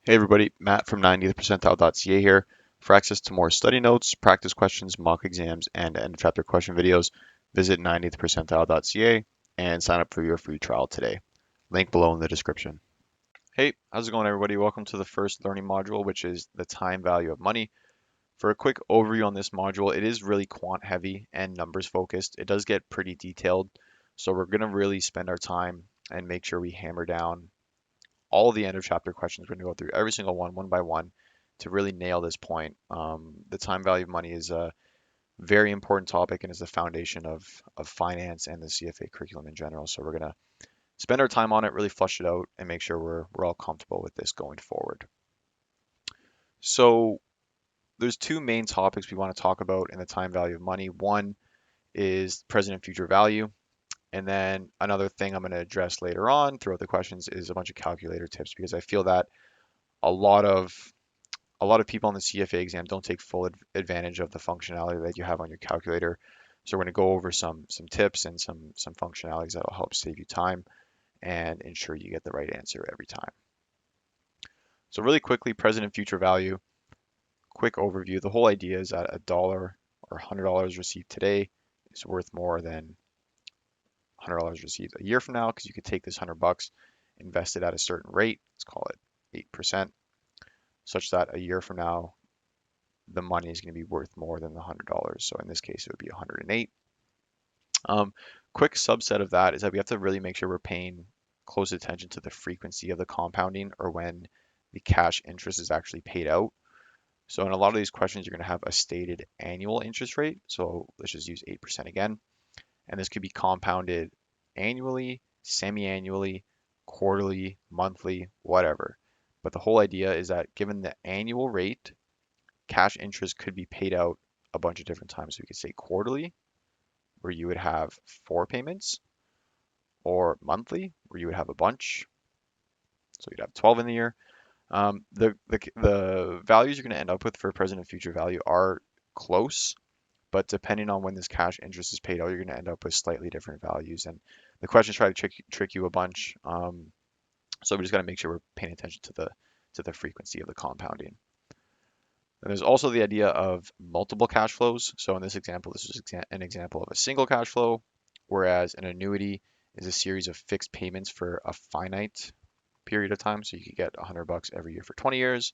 Hey everybody, Matt from 90th percentile.ca here. For access to more study notes, practice questions, mock exams, and end of chapter question videos, visit 90th percentile.ca and sign up for your free trial today. Link below in the description. Hey, how's it going everybody? Welcome to the first learning module, which is the time value of money. For a quick overview on this module, it is really quant heavy and numbers focused. It does get pretty detailed, so we're going to really spend our time and make sure we hammer down all the end of chapter questions. We're going to go through every single one by one to really nail this point. The time value of money is a very important topic and is the foundation of finance and the CFA curriculum in general. So we're going to spend our time on it, really flush it out, and make sure we're all comfortable with this going forward. So there's two main topics we want to talk about in the time value of money. One is present and future value. And then another thing I'm going to address later on throughout the questions is a bunch of calculator tips because I feel that a lot of a lot of people on the CFA exam don't take full advantage of the functionality that you have on your calculator. So we're going to go over some tips and some functionalities that will help save you time and ensure you get the right answer every time. So really quickly, present and future value, quick overview. The whole idea is that a dollar or $100 received today is worth more than $100 received a year from now because you could take this $100, invest it at a certain rate, let's call it 8%, such that a year from now the money is going to be worth more than the $100. So in this case, it would be 108. Quick subset of that is that we have to really make sure we're paying close attention to the frequency of the compounding or when the cash interest is actually paid out. So in a lot of these questions, you're going to have a stated annual interest rate. So let's just use 8% again. And this could be compounded annually, semi-annually, quarterly, monthly, whatever. But the whole idea is that given the annual rate, cash interest could be paid out a bunch of different times. So we could say quarterly, where you would have 4 payments, or monthly, where you would have a bunch. So you'd have 12 in the year. The values you're going to end up with for present and future value are close, but depending on when this cash interest is paid out, you're going to end up with slightly different values. And the questions try to trick you a bunch. So we just got to make sure we're paying attention to the frequency of the compounding. And there's also the idea of multiple cash flows. So in this example, this is an example of a single cash flow, whereas an annuity is a series of fixed payments for a finite period of time. So you could get $100 every year for 20 years.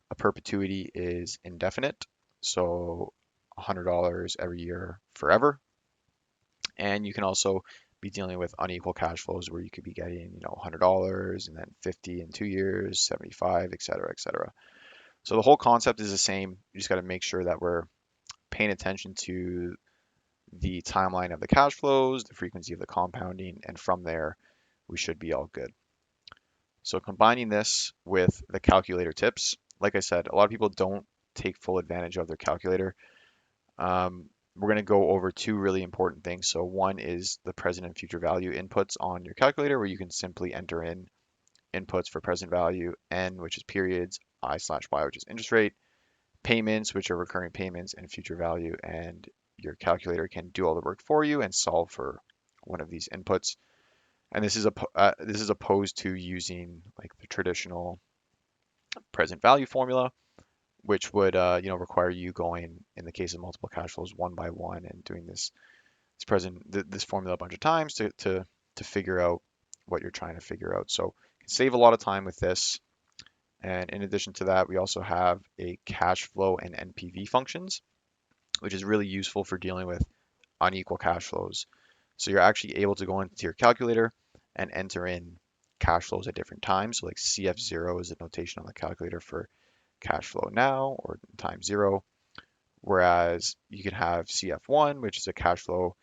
A perpetuity is indefinite, so $100 every year forever. And you can also be dealing with unequal cash flows where you could be getting, $100 and then 50 in 2 years, 75, et cetera, et cetera. So the whole concept is the same. You just got to make sure that we're paying attention to the timeline of the cash flows, the frequency of the compounding, and from there, we should be all good. So combining this with the calculator tips, like I said, a lot of people don't take full advantage of their calculator. We're going to go over two really important things. So one is the present and future value inputs on your calculator, where you can simply enter in inputs for present value, N, which is periods, I/Y, which is interest rate, payments, which are recurring payments, and future value. And your calculator can do all the work for you and solve for one of these inputs. And this is opposed to using like the traditional present value formula, which would require you going in the case of multiple cash flows one by one and doing this formula a bunch of times to figure out what you're trying to figure out. So you can save a lot of time with this. And in addition to that, we also have a cash flow and NPV functions, which is really useful for dealing with unequal cash flows. So you're actually able to go into your calculator and enter in cash flows at different times. So like CF0 is a notation on the calculator for cash flow now or time 0. Whereas you can have CF1, which is a cash flow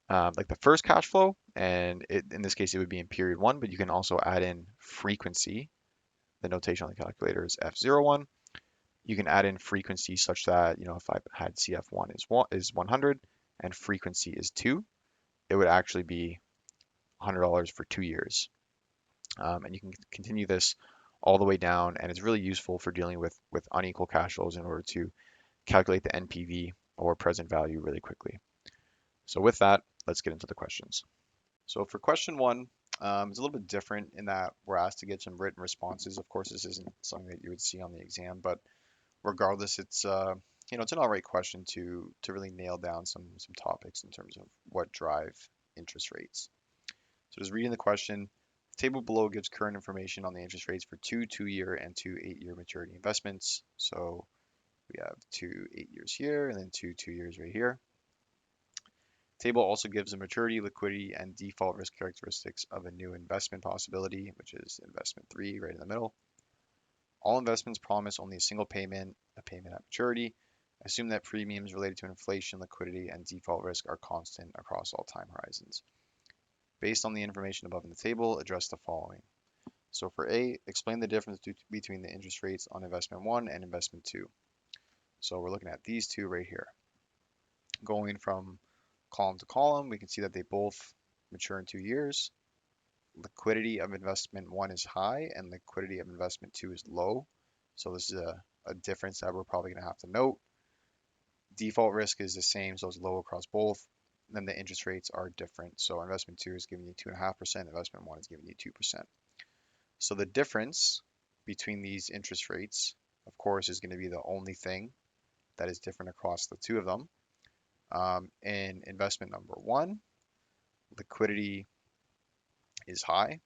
like the first cash flow, and in this case it would be in period 1, but you can also add in frequency. The notation on the calculator is F01. You can add in frequency such that, if I had CF1 is 100 and frequency is 2, it would actually be $100 for 2 years. And you can continue this all the way down, and it's really useful for dealing with unequal cash flows in order to calculate the NPV or present value really quickly. So with that, let's get into the questions. So for question 1, It's a little bit different in that we're asked to get some written responses. Of course, this isn't something that you would see on the exam, but regardless, it's it's an all right question to really nail down some topics in terms of what drive interest rates. So just reading the question, the table below gives current information on the interest rates for two 2-year and two 8-year maturity investments. So we have two 8 years here and then two 2 years right here. Table also gives the maturity, liquidity, and default risk characteristics of a new investment possibility, which is investment 3 right in the middle. All investments promise only a single payment, a payment at maturity. Assume that premiums related to inflation, liquidity, and default risk are constant across all time horizons. Based on the information above in the table, address the following. So for A, explain the difference between the interest rates on investment 1 and investment 2. So we're looking at these two right here. Going from column to column, we can see that they both mature in 2 years. Liquidity of investment 1 is high and liquidity of investment 2 is low. So this is a difference that we're probably going to have to note. Default risk is the same, so it's low across both. Then the interest rates are different. So investment 2 is giving you 2.5%, investment 1 is giving you 2%. So the difference between these interest rates, of course, is going to be the only thing that is different across the two of them. In investment number 1, liquidity is high,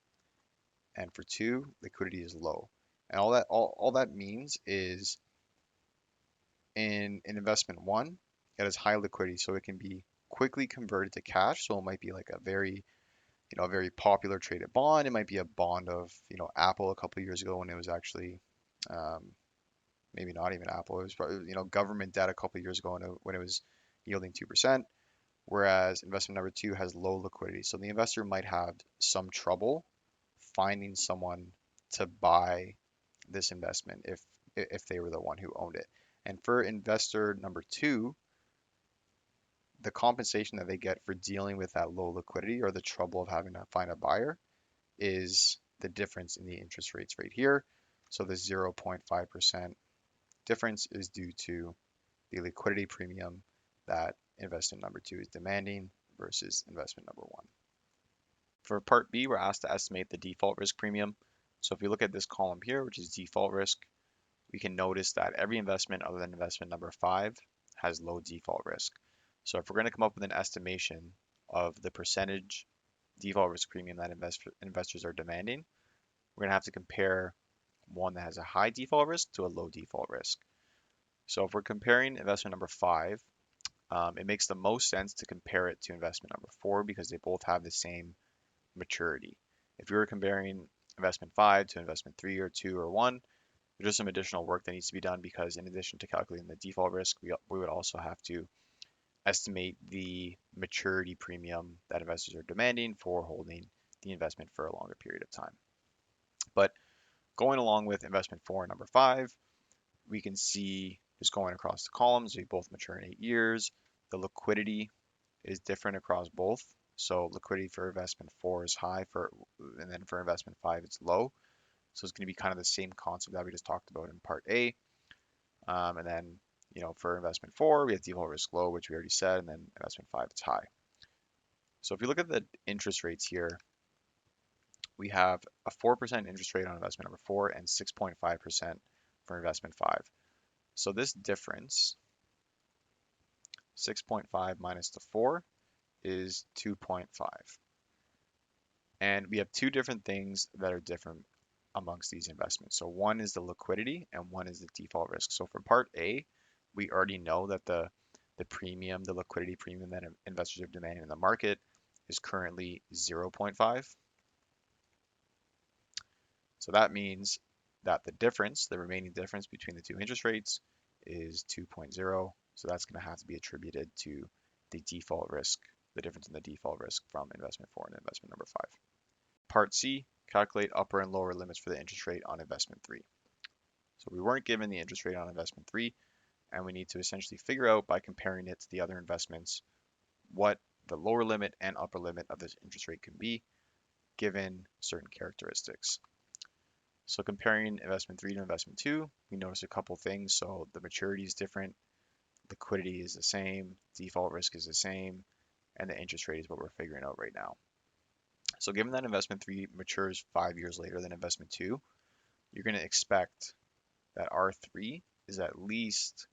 and for 2, liquidity is low. And all that means is in investment 1, it has high liquidity, so it can be quickly converted to cash. So it might be like a very popular traded bond. It might be a bond of Apple a couple of years ago when it was actually um, maybe not even Apple. It was probably government debt a couple of years ago when it was yielding 2%. Whereas investment number 2 has low liquidity, so the investor might have some trouble finding someone to buy this investment if they were the one who owned it. And for investor number 2, the compensation that they get for dealing with that low liquidity or the trouble of having to find a buyer is the difference in the interest rates right here. So the 0.5% difference is due to the liquidity premium that investment number 2 is demanding versus investment number 1. For part B, we're asked to estimate the default risk premium. So if we look at this column here, which is default risk, we can notice that every investment other than investment number 5 has low default risk. So if we're going to come up with an estimation of the percentage default risk premium that investors are demanding, we're going to have to compare one that has a high default risk to a low default risk. So if we're comparing investment number 5, it makes the most sense to compare it to investment number 4 because they both have the same maturity. If we were comparing investment 5 to investment 3 or 2 or 1, there's just some additional work that needs to be done because in addition to calculating the default risk, we would also have to estimate the maturity premium that investors are demanding for holding the investment for a longer period of time. But going along with investment 4 and number 5, we can see just going across the columns, they both mature in 8 years. The liquidity is different across both. So liquidity for investment 4 is high, and then for investment 5 it's low. So it's going to be kind of the same concept that we just talked about in part A. And then, for investment 4, we have default risk low, which we already said, and then investment 5, it's high. So if you look at the interest rates here, we have a 4% interest rate on investment number 4 and 6.5% for investment 5. So this difference, 6.5 minus the 4, is 2.5. And we have two different things that are different amongst these investments. So one is the liquidity and one is the default risk. So for part A, we already know that the premium, the liquidity premium that investors are demanding in the market is currently 0.5. So that means that the difference, the remaining difference between the two interest rates is 2.0. So that's going to have to be attributed to the default risk, the difference in the default risk from investment 4 and investment number 5. Part C, calculate upper and lower limits for the interest rate on investment 3. So we weren't given the interest rate on investment 3, and we need to essentially figure out by comparing it to the other investments what the lower limit and upper limit of this interest rate can be given certain characteristics. So comparing investment 3 to investment 2, we notice a couple things. So the maturity is different, liquidity is the same, default risk is the same, and the interest rate is what we're figuring out right now. So given that investment 3 matures 5 years later than investment 2, you're going to expect that R3 is at least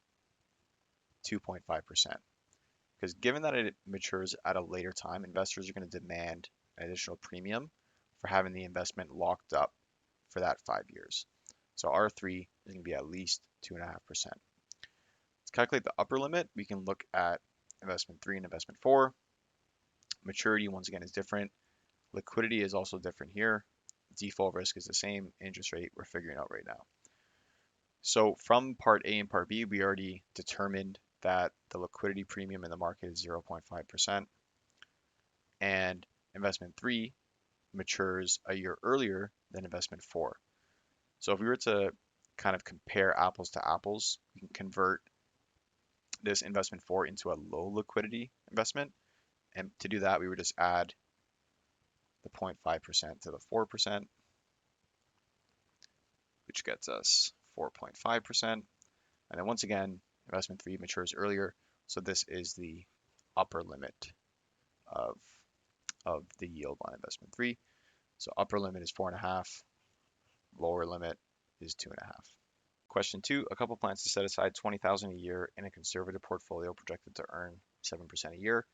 2.5%. Because given that it matures at a later time, investors are going to demand an additional premium for having the investment locked up for that 5 years. So R3 is going to be at least 2.5%. To calculate the upper limit, we can look at investment 3 and investment 4. Maturity, once again, is different. Liquidity is also different here. Default risk is the same. Interest rate we're figuring out right now. So from part A and part B, we already determined that the liquidity premium in the market is 0.5%, and investment 3 matures a year earlier than investment 4. So if we were to kind of compare apples to apples, we can convert this investment 4 into a low liquidity investment. And to do that, we would just add the 0.5% to the 4%, which gets us 4.5%. And then once again, investment 3 matures earlier. So this is the upper limit of the yield on investment 3. So upper limit is 4.5, lower limit is 2.5. Question 2, a couple plans to set aside $20,000 a year in a conservative portfolio projected to earn 7% a year.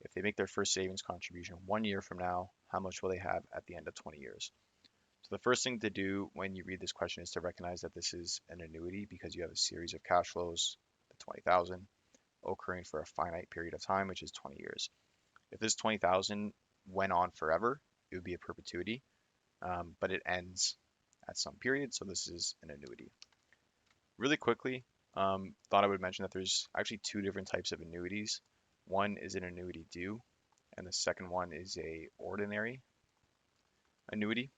If they make their first savings contribution 1 year from now, how much will they have at the end of 20 years? So the first thing to do when you read this question is to recognize that this is an annuity because you have a series of cash flows, the 20,000, occurring for a finite period of time, which is 20 years. If this 20,000 went on forever, it would be a perpetuity, but it ends at some period, so this is an annuity. Really quickly, thought I would mention that there's actually 2 different types of annuities. One is an annuity due, and the second one is a ordinary annuity.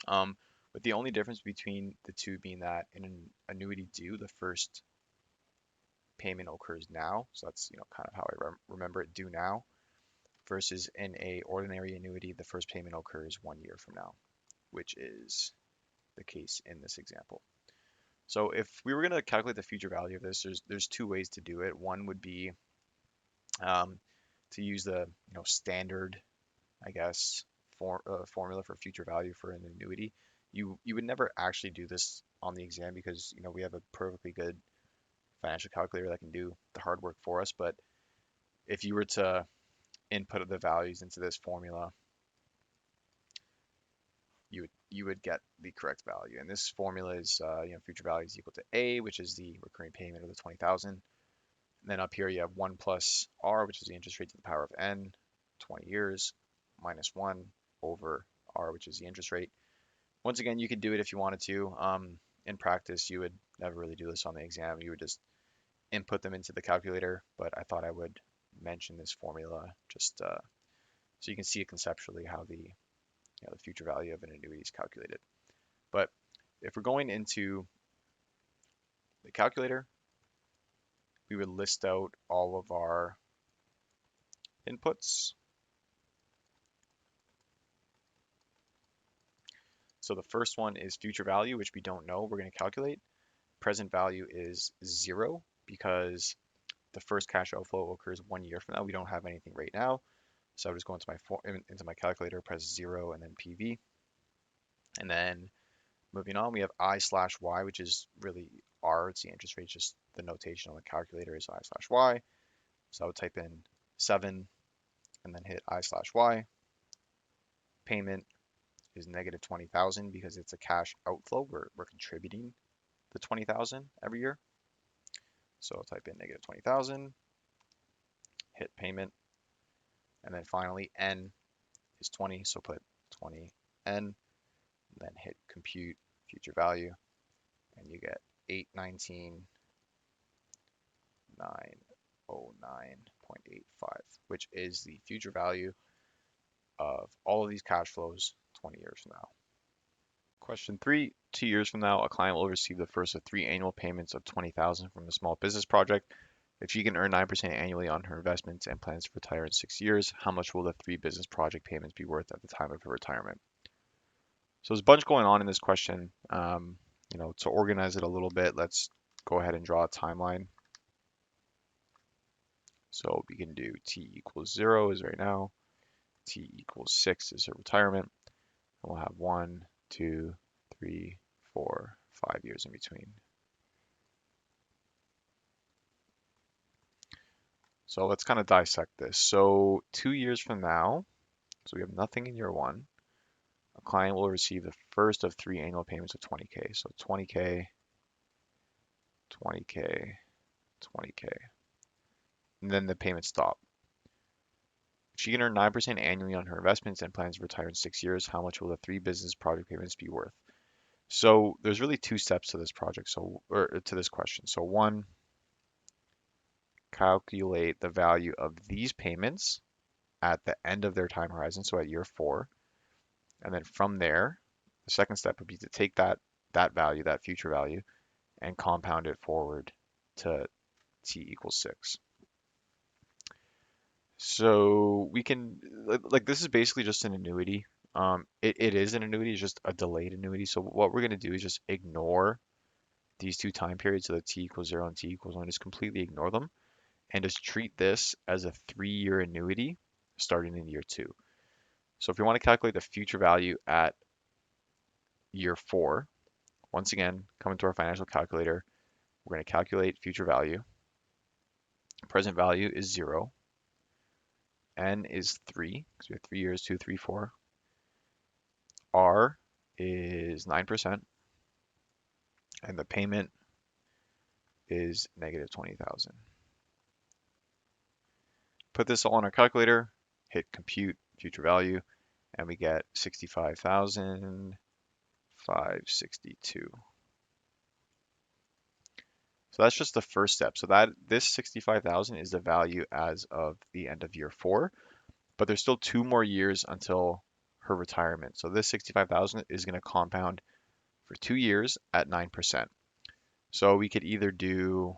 But the only difference between the two being that in an annuity due, the first payment occurs now, so that's kind of how I remember it, due now, versus in a ordinary annuity, the first payment occurs 1 year from now, which is the case in this example. So if we were going to calculate the future value of this, there's 2 ways to do it. One would be to use the standard, I guess, formula for future value for an annuity. You would never actually do this on the exam because we have a perfectly good financial calculator that can do the hard work for us. But if you were to input the values into this formula, you would get the correct value. And this formula is future value is equal to A, which is the recurring payment of the 20,000. And then up here you have 1 plus R, which is the interest rate to the power of n, 20 years, minus 1 over R, which is the interest rate. Once again, you could do it if you wanted to. In practice, you would never really do this on the exam. You would just input them into the calculator, but I thought I would mention this formula just so you can see it conceptually how the future value of an annuity is calculated. But if we're going into the calculator, we would list out all of our inputs. So the first one is future value, which we don't know, we're going to calculate. Present value is 0 because the first cash outflow occurs 1 year from now. We don't have anything right now. So I'll just go into my calculator, press 0 and then PV. And then moving on, we have I/Y, which is really R, it's the interest rate, just the notation on the calculator is I/Y. So I would type in 7 and then hit I/Y. Payment is negative 20,000 because it's a cash outflow. We're contributing the 20,000 every year. So I'll type in negative 20,000, hit payment, and then finally N is 20, so put 20N, and then hit compute future value, and you get 819,909.85, which is the future value of all of these cash flows 20 years from now. Question 3, 2 years from now, a client will receive the first of 3 annual payments of 20,000 from the small business project. If she can earn 9% annually on her investments and plans to retire in 6 years, how much will the 3 business project payments be worth at the time of her retirement? So there's a bunch going on in this question. To organize it a little bit, let's go ahead and draw a timeline. So we can do t equals 0 is right now. T equals 6 is her retirement. And we'll have 1, 2, 3, 4, 5 years in between. So let's kind of dissect this. So 2 years from now, so we have nothing in year 1. A client will receive the first of 3 annual payments of 20K. So 20K, 20K, 20K. And then the payments stop. She can earn 9% annually on her investments and plans to retire in 6 years. How much will the 3 business project payments be worth? So there's really 2 steps to this project, or to this question. So one, calculate the value of these payments at the end of their time horizon, so at year 4. And then from there, the second step would be to take that value, that future value, and compound it forward to t equals 6. So we can, like this is basically just an annuity. It is an annuity, it's just a delayed annuity. So what we're going to do is just ignore these 2 time periods, so the t equals 0 and t equals 1, just completely ignore them and just treat this as a 3-year annuity starting in year 2. So if you want to calculate the future value at year 4, once again, come into our financial calculator, we're going to calculate future value. Present value is 0. N is 3, because we have 3 years, 2, 3, 4. R is 9%, and the payment is negative 20,000. Put this all in our calculator, hit compute future value, and we get 65,562. So that's just the first step. So that this 65,000 is the value as of the end of year 4, but there's still 2 more years until her retirement. So this 65,000 is going to compound for 2 years at 9%. So we could either do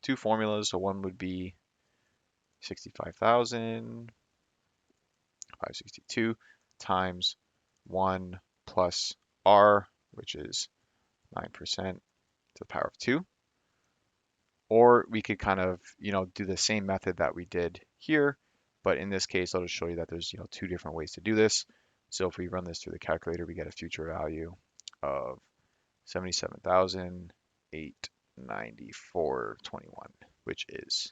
2 formulas. So one would be 65,562 times 1 plus R, which is 9% to the power of 2. Or we could kind of, do the same method that we did here, but in this case, I'll just show you that there's, 2 different ways to do this. So if we run this through the calculator, we get a future value of 77,894.21, which is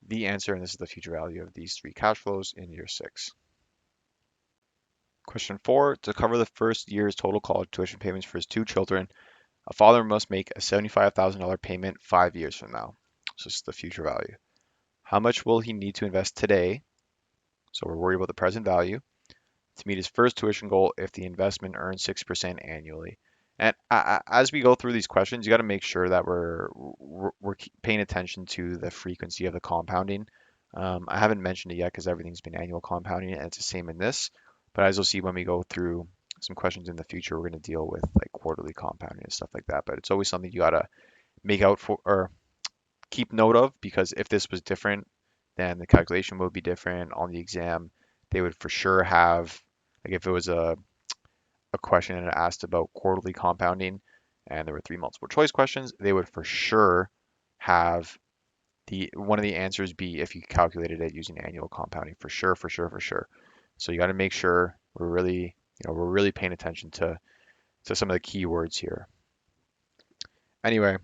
the answer, and this is the future value of these 3 cash flows in year 6. Question 4, to cover the first year's total college tuition payments for his 2 children, a father must make a $75,000 payment 5 years from now. So this is the future value. How much will he need to invest today? So we're worried about the present value to meet his first tuition goal if the investment earns 6% annually. And as we go through these questions, you got to make sure that we're paying attention to the frequency of the compounding. I haven't mentioned it yet because everything's been annual compounding, and it's the same in this. But as you'll see when we go through some questions in the future, we're going to deal with like quarterly compounding and stuff like that. But it's always something you got to make out for or keep note of, because if this was different, then the calculation would be different on the exam. They would for sure have, like if it was a question and it asked about quarterly compounding and there were 3 multiple choice questions, they would for sure have one of the answers be if you calculated it using annual compounding, for sure, for sure, for sure. So you got to make sure we're really paying attention to some of the keywords here. Anyway, I'm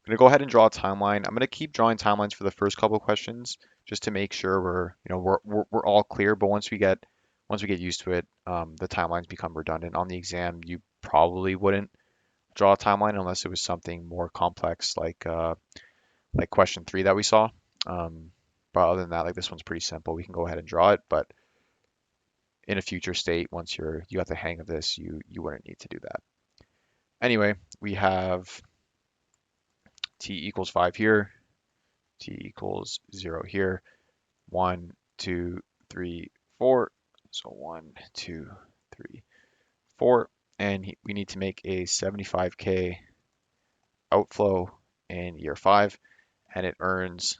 going to go ahead and draw a timeline. I'm going to keep drawing timelines for the first couple of questions just to make sure we're all clear. But once we get used to it, the timelines become redundant. On the exam, you probably wouldn't draw a timeline unless it was something more complex like question 3 that we saw. But other than that, like this one's pretty simple. We can go ahead and draw it, but in a future state, once you got the hang of this, you wouldn't need to do that. Anyway, we have t equals 5 here, t equals 0 here, 1, 2, 3, 4. So 1, 2, 3, 4, and we need to make a 75K outflow in year 5, and it earns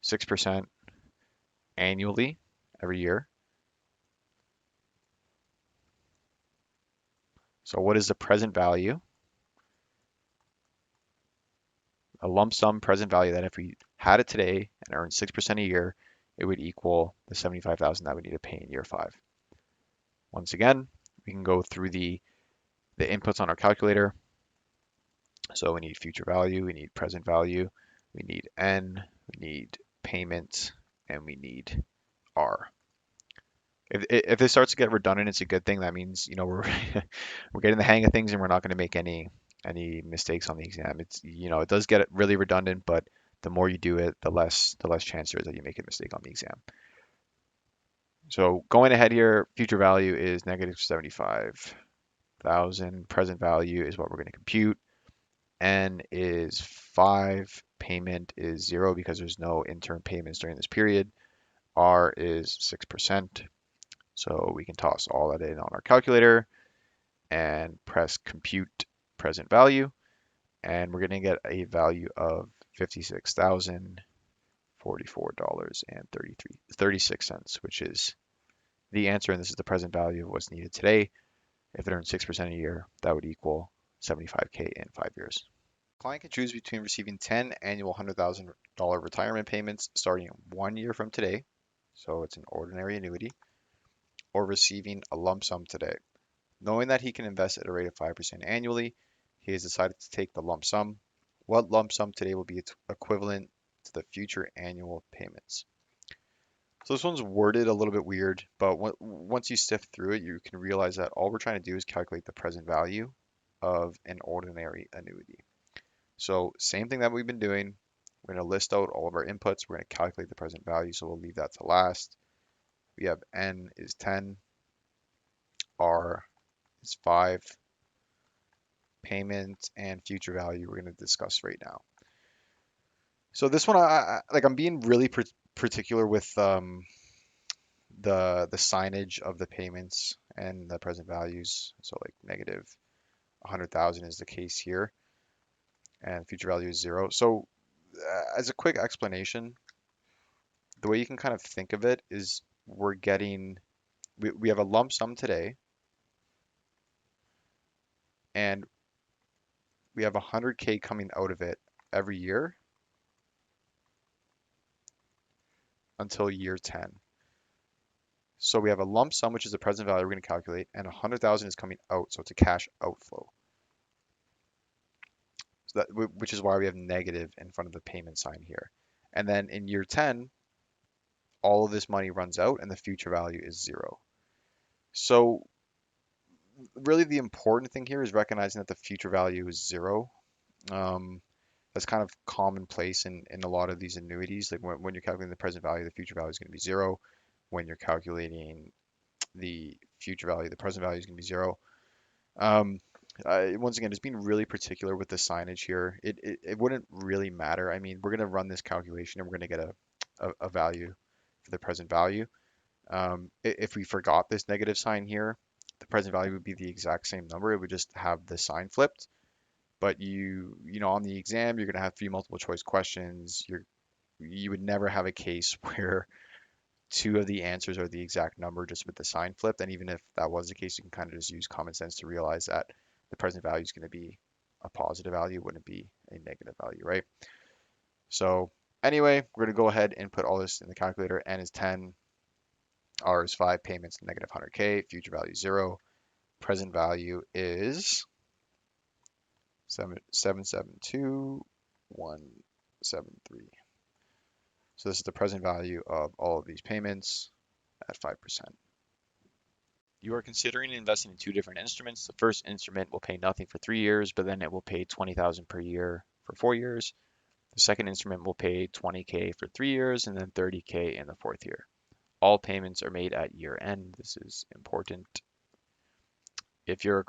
6% annually every year. So what is the present value? A lump sum present value that if we had it today and earned 6% a year, it would equal the 75,000 that we need to pay in year 5. Once again, we can go through the inputs on our calculator. So we need future value, we need present value, we need N, we need payment, and we need R. If this starts to get redundant, it's a good thing. That means, we're we're getting the hang of things and we're not going to make any mistakes on the exam. It does get really redundant, but the more you do it, the less chance there is that you make a mistake on the exam. So going ahead here, future value is negative 75,000. Present value is what we're going to compute. N is 5. Payment is 0 because there's no interim payments during this period. R is 6%. So we can toss all that in on our calculator and press compute present value. And we're going to get a value of $56,044.36, which is the answer. And this is the present value of what's needed today. If it earns 6% a year, that would equal 75K in 5 years. Client can choose between receiving 10 annual $100,000 retirement payments starting 1 year from today, so it's an ordinary annuity, or receiving a lump sum today. Knowing that he can invest at a rate of 5% annually, he has decided to take the lump sum. What lump sum today will be equivalent to the future annual payments? So this one's worded a little bit weird, but once you sift through it, you can realize that all we're trying to do is calculate the present value of an ordinary annuity. So same thing that we've been doing. We're going to list out all of our inputs. We're going to calculate the present value, so we'll leave that to last. We have N is 10, R is 5, payment and future value we're going to discuss right now. So this one, I'm being really particular with the signage of the payments and the present values. So like negative 100,000 is the case here, and future value is 0. So as a quick explanation, the way you can kind of think of it is we have a lump sum today, and we have 100K coming out of it every year until year 10. So we have a lump sum, which is the present value we're going to calculate, and 100,000 is coming out, so it's a cash outflow. So which is why we have negative in front of the payment sign here. And then in year 10, all of this money runs out and the future value is 0. So really the important thing here is recognizing that the future value is 0. That's kind of commonplace in a lot of these annuities. Like when you're calculating the present value, the future value is going to be 0. When you're calculating the future value, the present value is going to be 0. Once again, just being really particular with the signage here. It wouldn't really matter. I mean, we're going to run this calculation and we're going to get a value for the present value. If we forgot this negative sign here, the present value would be the exact same number. It would just have the sign flipped. But on the exam, you're going to have 3 multiple choice questions. You would never have a case where 2 of the answers are the exact number just with the sign flipped. And even if that was the case, you can kind of just use common sense to realize that the present value is going to be a positive value, wouldn't be a negative value, right? So anyway, we're going to go ahead and put all this in the calculator. N is 10, R is 5, payments negative 100K, future value 0, present value is 772,173. So this is the present value of all of these payments at 5%. You are considering investing in 2 different instruments. The first instrument will pay nothing for 3 years, but then it will pay 20,000 per year for 4 years. The second instrument will pay 20K for 3 years and then 30K in the 4th year. All payments are made at year end. This is important. If your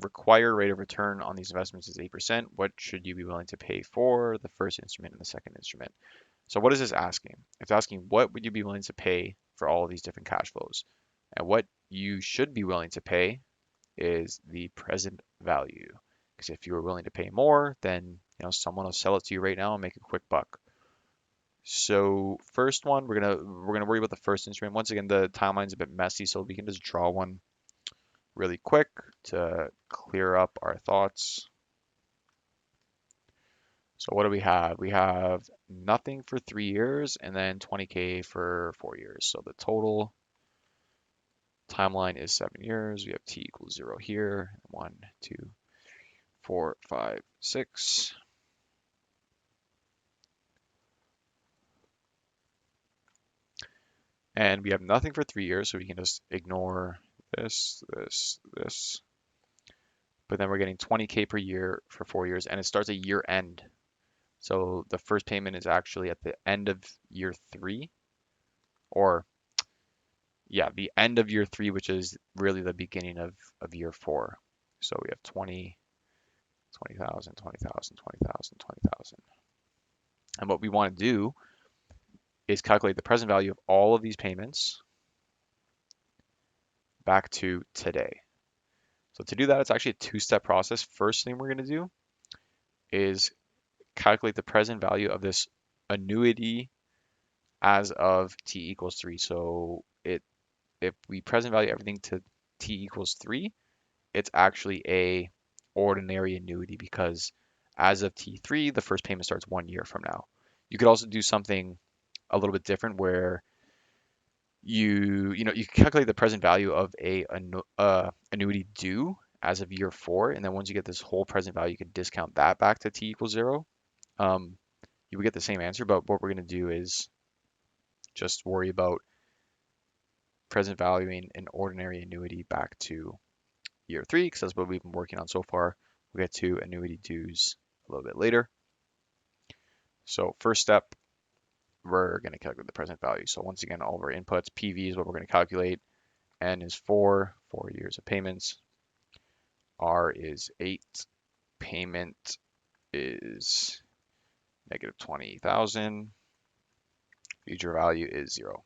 required rate of return on these investments is 8%, what should you be willing to pay for the first instrument and the second instrument? So what is this asking? It's asking what would you be willing to pay for all of these different cash flows? And what you should be willing to pay is the present value. Because if you are willing to pay more, then someone will sell it to you right now and make a quick buck. So first one, we're gonna worry about the first instrument. Once again, the timeline's a bit messy, so we can just draw one really quick to clear up our thoughts. So what do we have? We have nothing for 3 years and then 20K for 4 years. So the total timeline is 7 years. We have t equals 0 here. 1, 2, 4, 5, 6. And we have nothing for 3 years, so we can just ignore this, this, this. But then we're getting 20K per year for 4 years, and it starts at year end. So the first payment is actually at the end of year 3, or yeah, the end of year 3, which is really the beginning of year 4. So we have 20, 20,000, 20,000, 20,000, 20,000. And what we want to do is calculate the present value of all of these payments back to today. So to do that, it's actually a two-step process. First thing we're going to do is calculate the present value of this annuity as of t equals 3. So if we present value everything to t equals 3, it's actually a ordinary annuity because as of T3, the first payment starts 1 year from now. You could also do something a little bit different where you can calculate the present value of a annuity due as of year 4, and then once you get this whole present value, you can discount that back to t equals 0. You would get the same answer, but what we're going to do is just worry about present valuing an ordinary annuity back to year 3 because that's what we've been working on so far. We'll get to annuity dues a little bit later. So first step, we're going to calculate the present value. So once again, all of our inputs, PV is what we're going to calculate. N is 4 years of payments. R is 8, payment is negative 20,000. Future value is 0.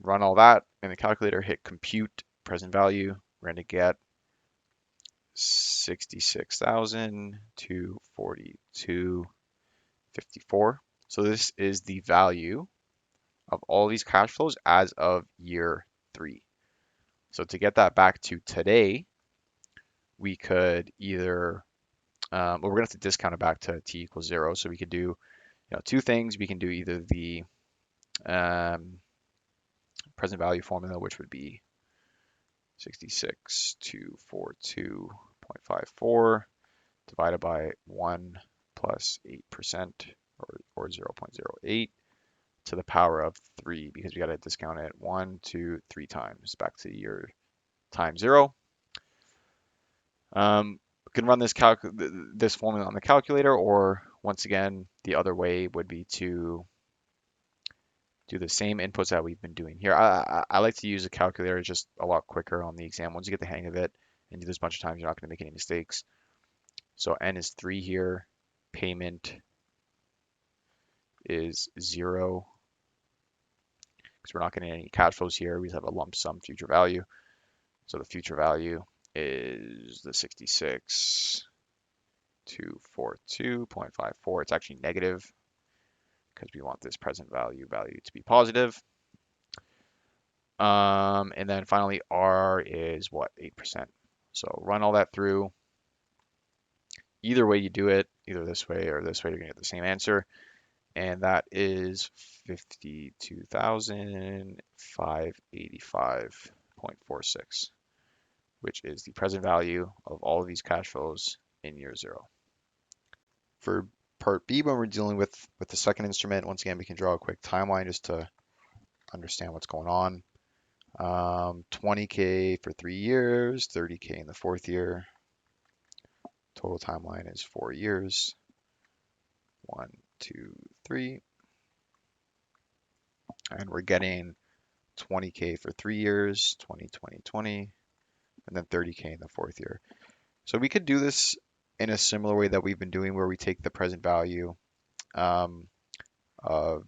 Run all that in the calculator, hit compute present value. We're going to get 66,242.54. So this is the value of all these cash flows as of year 3. So to get that back to today, we could either, well, we're gonna have to discount it back to t equals 0. So we could do, two things. We can do either the present value formula, which would be 66,242.54 divided by 1 plus 8% or 0.08 to the power of 3 because we got to discount it 1, 2, 3 times back to year times 0. We can run this formula on the calculator, or once again, the other way would be to do the same inputs that we've been doing here. I like to use a calculator, it's just a lot quicker on the exam. Once you get the hang of it and do this a bunch of times, you're not going to make any mistakes. So N is 3 here. Payment is 0 because we're not getting any cash flows here. We just have a lump sum future value. So the future value is the 66,242.54. It's actually negative because we want this present value to be positive. And then finally, R is what? 8%. So run all that through. Either way you do it, either this way or this way, you're going to get the same answer. And that is 52,585.46, which is the present value of all of these cash flows in year 0. For part B, when we're dealing with the second instrument, once again, we can draw a quick timeline just to understand what's going on. 20K for 3 years, 30K in the 4th year. Total timeline is 4 years. 1, 2, 3. And we're getting 20K for 3 years, 20, 20, 20, and then 30K in the 4th year. So we could do this in a similar way that we've been doing, where we take the present value of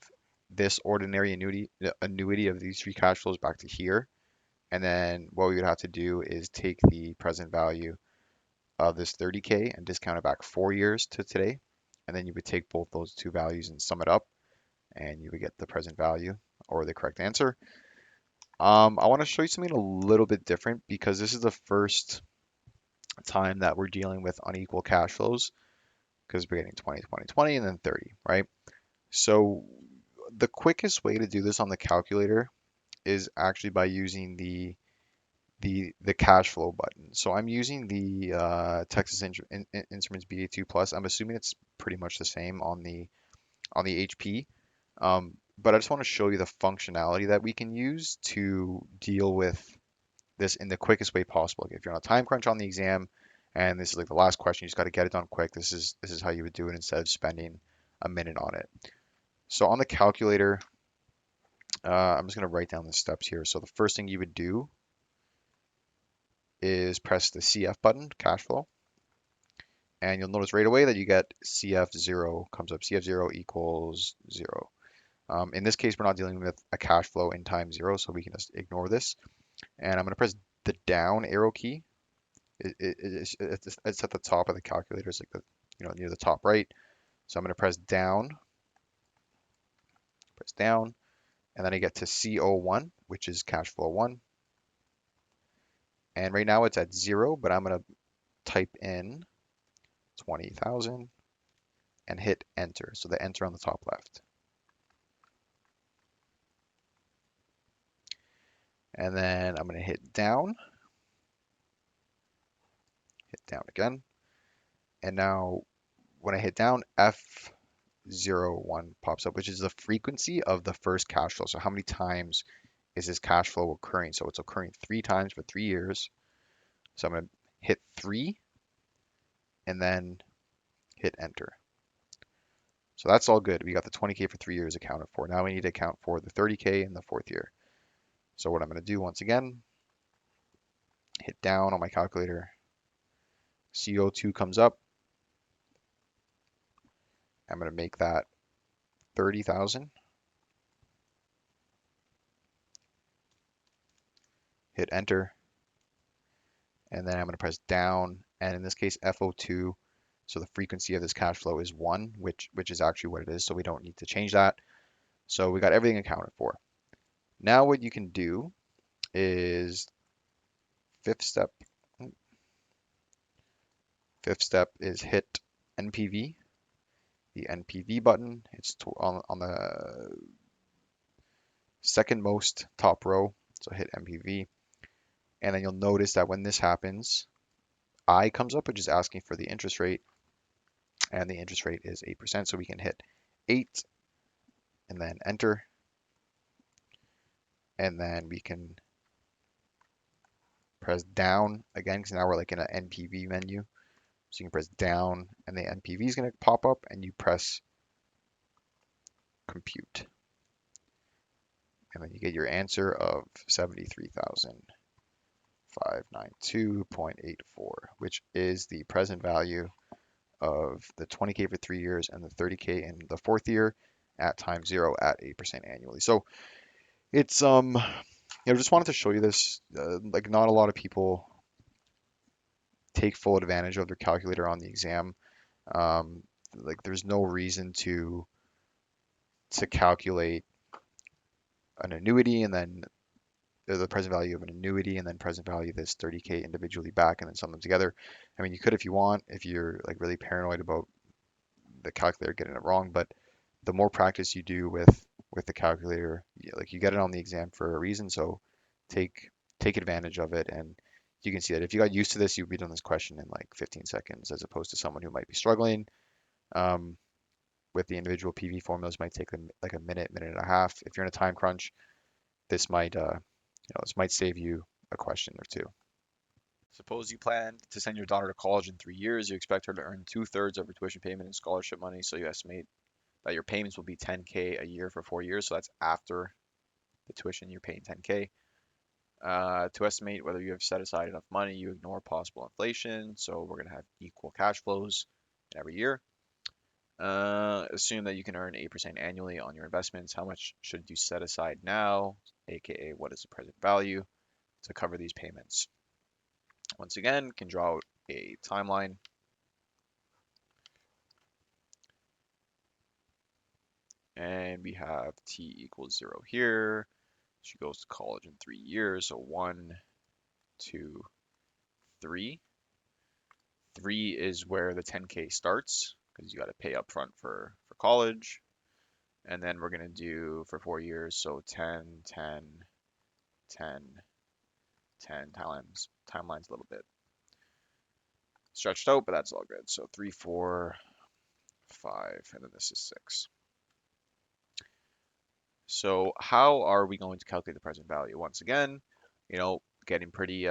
this ordinary annuity of these 3 cash flows back to here. And then what we would have to do is take the present value of this 30K and discount it back 4 years to today. And then you would take both those 2 values and sum it up, and you would get the present value or the correct answer. I want to show you something a little bit different because this is the first time that we're dealing with unequal cash flows. because we're getting 20, 20, 20, and then 30, right? So the quickest way to do this on the calculator is actually by using the cash flow button. So I'm using the Texas Instruments BA2 Plus. I'm assuming it's pretty much the same on the HP. But I just want to show you the functionality that we can use to deal with this in the quickest way possible. If you're on a time crunch on the exam, and this is like the last question, you just got to get it done quick. This is how you would do it instead of spending a minute on it. So on the calculator, I'm just going to write down the steps here. So the first thing you would do is press the CF button, cash flow, and you'll notice right away that you get CF0 comes up. CF0 equals 0. In this case, we're not dealing with a cash flow in time 0, so we can just ignore this. And I'm going to press the down arrow key. It's at the top of the calculator. It's like near the top right. So I'm going to press down, and then I get to CO1, which is cash flow 1. And right now it's at 0, but I'm going to type in 20,000 and hit enter. So the enter on the top left. And then I'm going to hit down again. And now when I hit down, F01 pops up, which is the frequency of the first cash flow. So how many times is this cash flow occurring? So it's occurring 3 times for 3 years. So I'm going to hit 3 and then hit enter. So that's all good. We got the 20K for 3 years accounted for. Now we need to account for the 30K in the 4th year. So what I'm going to do once again, hit down on my calculator. CO2 comes up. I'm going to make that 30,000. Hit enter. And then I'm going to press down. And in this case, FO2. So the frequency of this cash flow is 1, which is actually what it is. So we don't need to change that. So we got everything accounted for. Now what you can do is fifth step is hit NPV, the NPV button. It's on the second most top row. So hit NPV. And then you'll notice that when this happens, I comes up, which is asking for the interest rate. And the interest rate is 8%. So we can hit 8 and then enter. And then we can press down again, because now we're like in an NPV menu. So you can press down and the NPV is going to pop up and you press compute. And then you get your answer of 73,592.84, which is the present value of the 20K for 3 years and the 30K in the 4th year at time 0 at 8% annually. So it's just wanted to show you this. Like not a lot of people take full advantage of their calculator on the exam. Like there's no reason to calculate an annuity and then the present value of an annuity and then present value of this 30K individually back and then sum them together. I mean, you could if you want, if you're like really paranoid about the calculator getting it wrong, but the more practice you do with the calculator, like you get it on the exam for a reason. So take advantage of it, and you can see that if you got used to this, you'd be done this question in like 15 seconds, as opposed to someone who might be struggling. With the individual PV formulas might take them like a minute and a half. If you're in a time crunch, this might this might save you a question or two. Suppose you plan to send your daughter to college in 3 years. You expect her to earn 2/3 of her tuition payment in scholarship money, so you estimate that your payments will be 10K a year for 4 years. So that's after the tuition, you're paying 10K. To estimate whether you have set aside enough money, you ignore possible inflation. So we're going to have equal cash flows every year. Assume that you can earn 8% annually on your investments. How much should you set aside now, aka what is the present value, to cover these payments? Once again, can draw out a timeline. And we have t equals 0 here. She goes to college in 3 years. So 1, 2, 3. 3 is where the 10K starts. because you got to pay up front for college. And then we're going to do for 4 years, so 10, 10, 10, 10 timeline's a little bit stretched out, but that's all good. So 3, 4, 5, and then this is 6. So how are we going to calculate the present value? Once again, getting pretty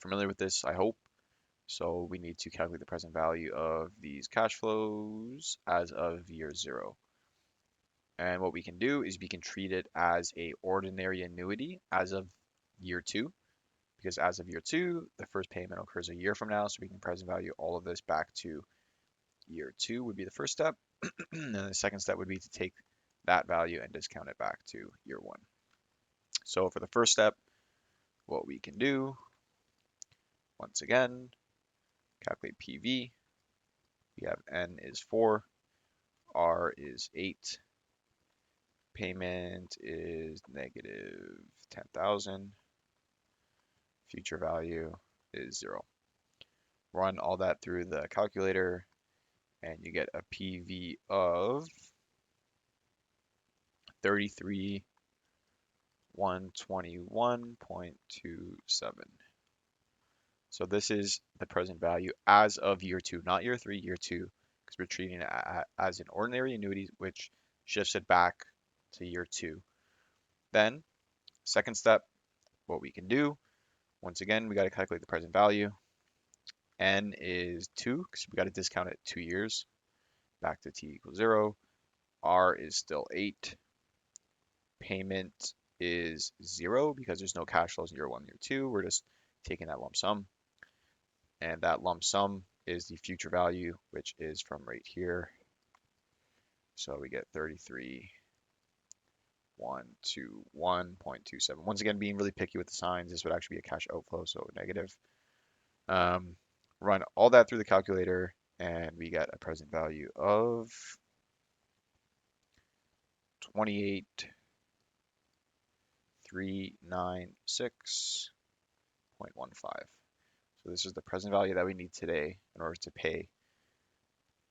familiar with this, I hope. So we need to calculate the present value of these cash flows as of year 0. And what we can do is we can treat it as a ordinary annuity as of year 2, because as of year 2, the first payment occurs a year from now, so we can present value all of this back to year 2 would be the first step. And the second step would be to take that value and discount it back to year 1. So for the first step, what we can do, once again, calculate PV. We have N is 4, R is 8, payment is negative 10,000, future value is 0. Run all that through the calculator, and you get a PV of 33,121.27. So this is the present value as of year 2, not year 3, year 2, because we're treating it as an ordinary annuity, which shifts it back to year 2. Then, second step, what we can do, once again, we got to calculate the present value. N is 2, because we got to discount it 2 years, back to t equals 0. R is still 8. Payment is 0, because there's no cash flows in year 1, year 2. We're just taking that lump sum. And that lump sum is the future value, which is from right here. So we get 33,121.27. Once again, being really picky with the signs, this would actually be a cash outflow, so negative. Run all that through the calculator, and we get a present value of 28,396.15. So this is the present value that we need today in order to pay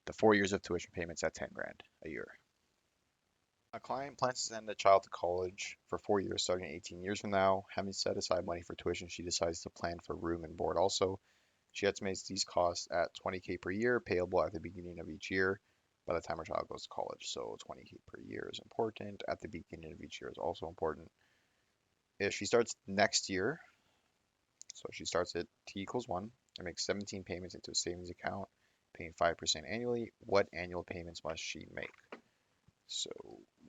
the 4 years of tuition payments at 10 grand a year. A client plans to send a child to college for 4 years starting 18 years from now. Having set aside money for tuition, she decides to plan for room and board also. She estimates these costs at $20K per year, payable at the beginning of each year by the time her child goes to college. So $20K per year is important. At the beginning of each year is also important. If she starts next year, so she starts at T equals 1 and makes 17 payments into a savings account, paying 5% annually, what annual payments must she make? So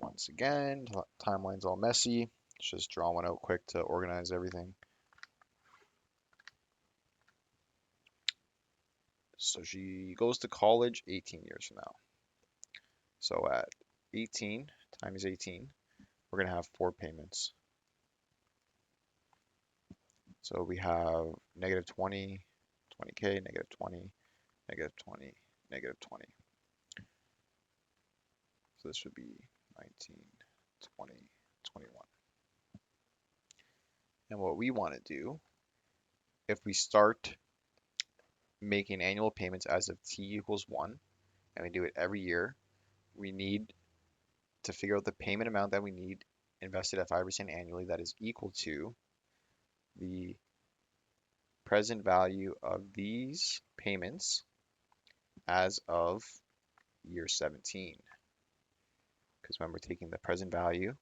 once again, timeline's all messy. Let's just draw one out quick to organize everything. So she goes to college 18 years from now. So at 18 times 18, we're going to have 4 payments. So we have negative 20, 20K, negative 20, negative 20, negative 20. So this would be 19, 20, 21. And what we want to do, if we start making annual payments as of T equals 1, and we do it every year, we need to figure out the payment amount that we need invested at 5% annually that is equal to the present value of these payments as of year 17. Because when we're taking the present value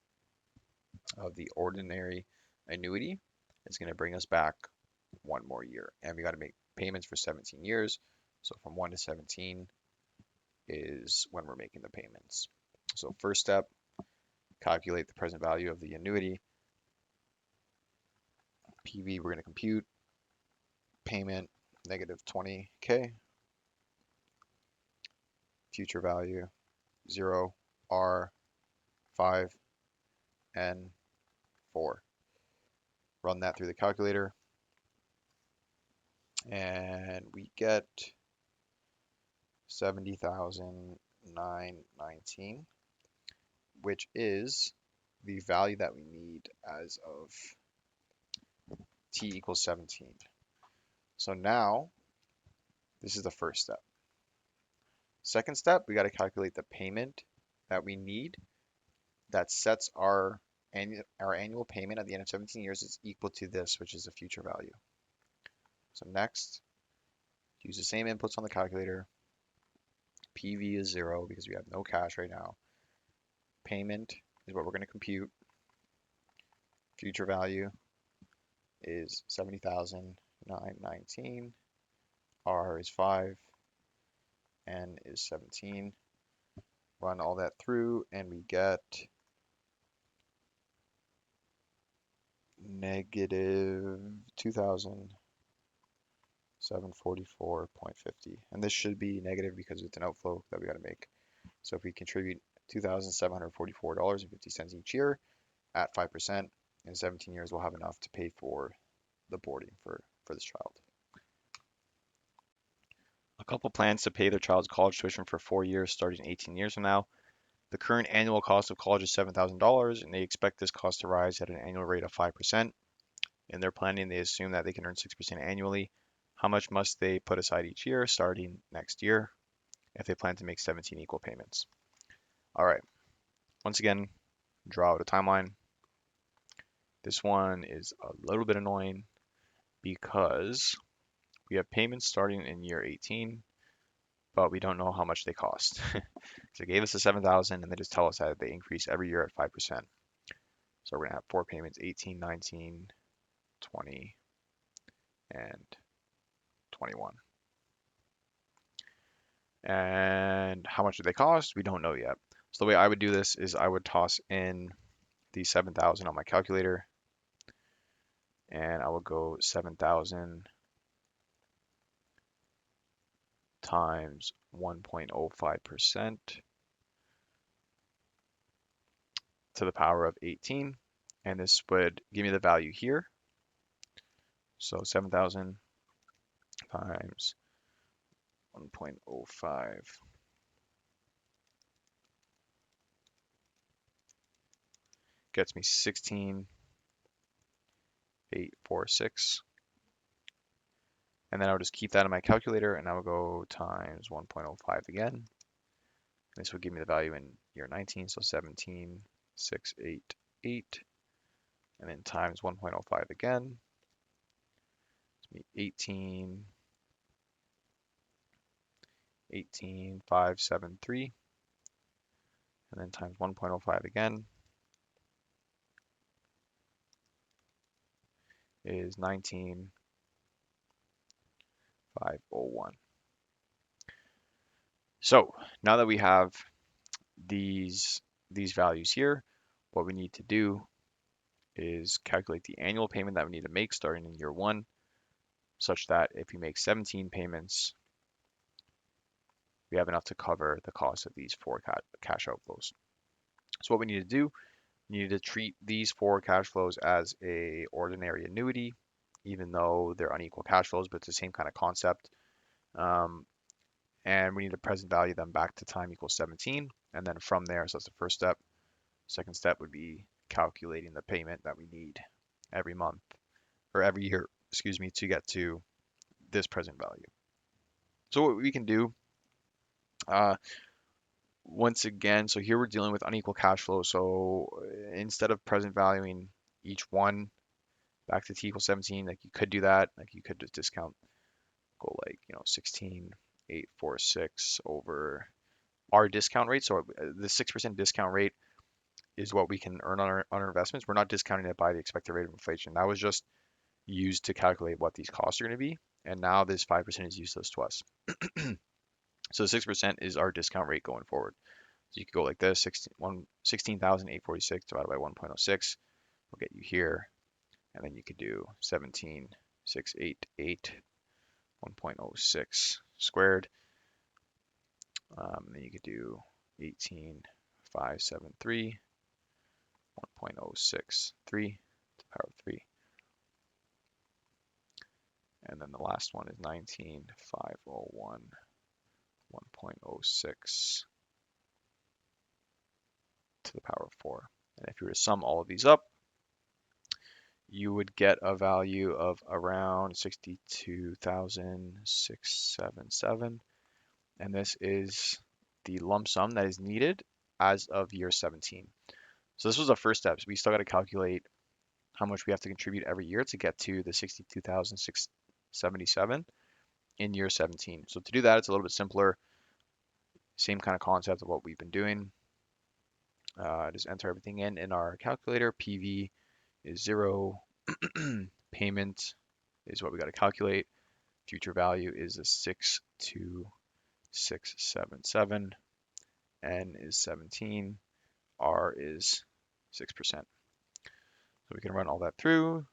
of the ordinary annuity, it's going to bring us back 1 more year. And we got to make payments for 17 years. So from 1 to 17 is when we're making the payments. So first step, calculate the present value of the annuity. PV, we're going to compute. Payment, negative 20K. Future value, 0, R, 5, N, 4. Run that through the calculator. And we get 70,919, which is the value that we need as of T equals 17. So now, this is the first step. Second step, we got to calculate the payment that we need that sets our annual payment at the end of 17 years is equal to this, which is the future value. So next, use the same inputs on the calculator. PV is 0 because we have no cash right now. Payment is what we're going to compute. Future value is 70,919. R is 5. N is 17. Run all that through and we get negative 2,744.50. And this should be negative because it's an outflow that we got to make. So if we contribute $2,744.50 each year at 5%, in 17 years we'll have enough to pay for the boarding for this child. A couple plans to pay their child's college tuition for 4 years starting 18 years from now. The current annual cost of college is $7,000 and they expect this cost to rise at an annual rate of 5%. In their planning, they assume that they can earn 6% annually. How much must they put aside each year starting next year if they plan to make 17 equal payments? All right, once again, draw out a timeline. This one is a little bit annoying because we have payments starting in year 18, but we don't know how much they cost. So they gave us the 7,000 and they just tell us that they increase every year at 5%. So we're gonna have 4 payments, 18, 19, 20, and 21. And how much do they cost? We don't know yet. So the way I would do this is I would toss in the 7,000 on my calculator and I will go 7,000 times 1.05% to the power of 18. And this would give me the value here. So 7,000 times 1.05 gets me 16,846. And then I would just keep that in my calculator and I would go times 1.05 again. This would give me the value in year 19, so 17,688. And then times 1.05 again. It's me 18,573. And then times 1.05 again is 19,501. So now that we have these values here, what we need to do is calculate the annual payment that we need to make starting in year 1, such that if we make 17 payments, we have enough to cover the cost of these 4 cash outflows. So what we need to do, we need to treat these 4 cash flows as a ordinary annuity, even though they're unequal cash flows, but it's the same kind of concept. And we need to present value them back to time equals 17. And then from there, so that's the first step. Second step would be calculating the payment that we need every month or every year, excuse me, to get to this present value. So what we can do, once again, so here we're dealing with unequal cash flow. So instead of present valuing each one back to t equals 17, like you could do that, like you could just discount, go like, 16,846 over our discount rate. So the 6% discount rate is what we can earn on our investments. We're not discounting it by the expected rate of inflation. That was just used to calculate what these costs are going to be. And now this 5% is useless to us. So 6% is our discount rate going forward. So you could go like this, 16,846 divided by 1.06 will get you here. And then you could do 17,688, 1.06 squared. Then you could do 18,573, 1.063 to the power of 3. And then the last one is 19,501, 1.06 to the power of 4. And if you were to sum all of these up, you would get a value of around 62,677. and this is the lump sum that is needed as of year 17. So this was the first step. So we still got to calculate how much we have to contribute every year to get to the 62,677 in year 17. So to do that, it's a little bit simpler. Same kind of concept of what we've been doing. Just enter everything in our calculator. PV is 0. Payment is what we got to calculate. Future value is a 62677. N is 17. R is 6%. So we can run all that through.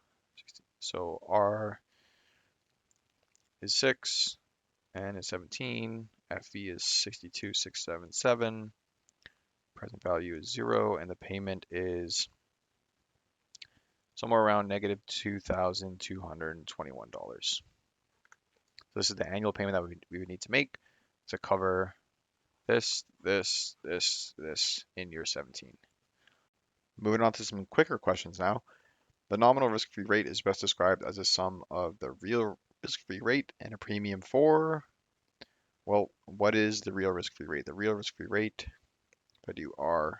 So R is 6, N is 17, FV is 62,677, present value is 0, and the payment is somewhere around negative $2,221. So this is the annual payment that we would need to make to cover this in year 17. Moving on to some quicker questions now. The nominal risk-free rate is best described as a sum of the real risk-free rate and a premium for, well, what is the real risk-free rate? The real risk-free rate, if I do R,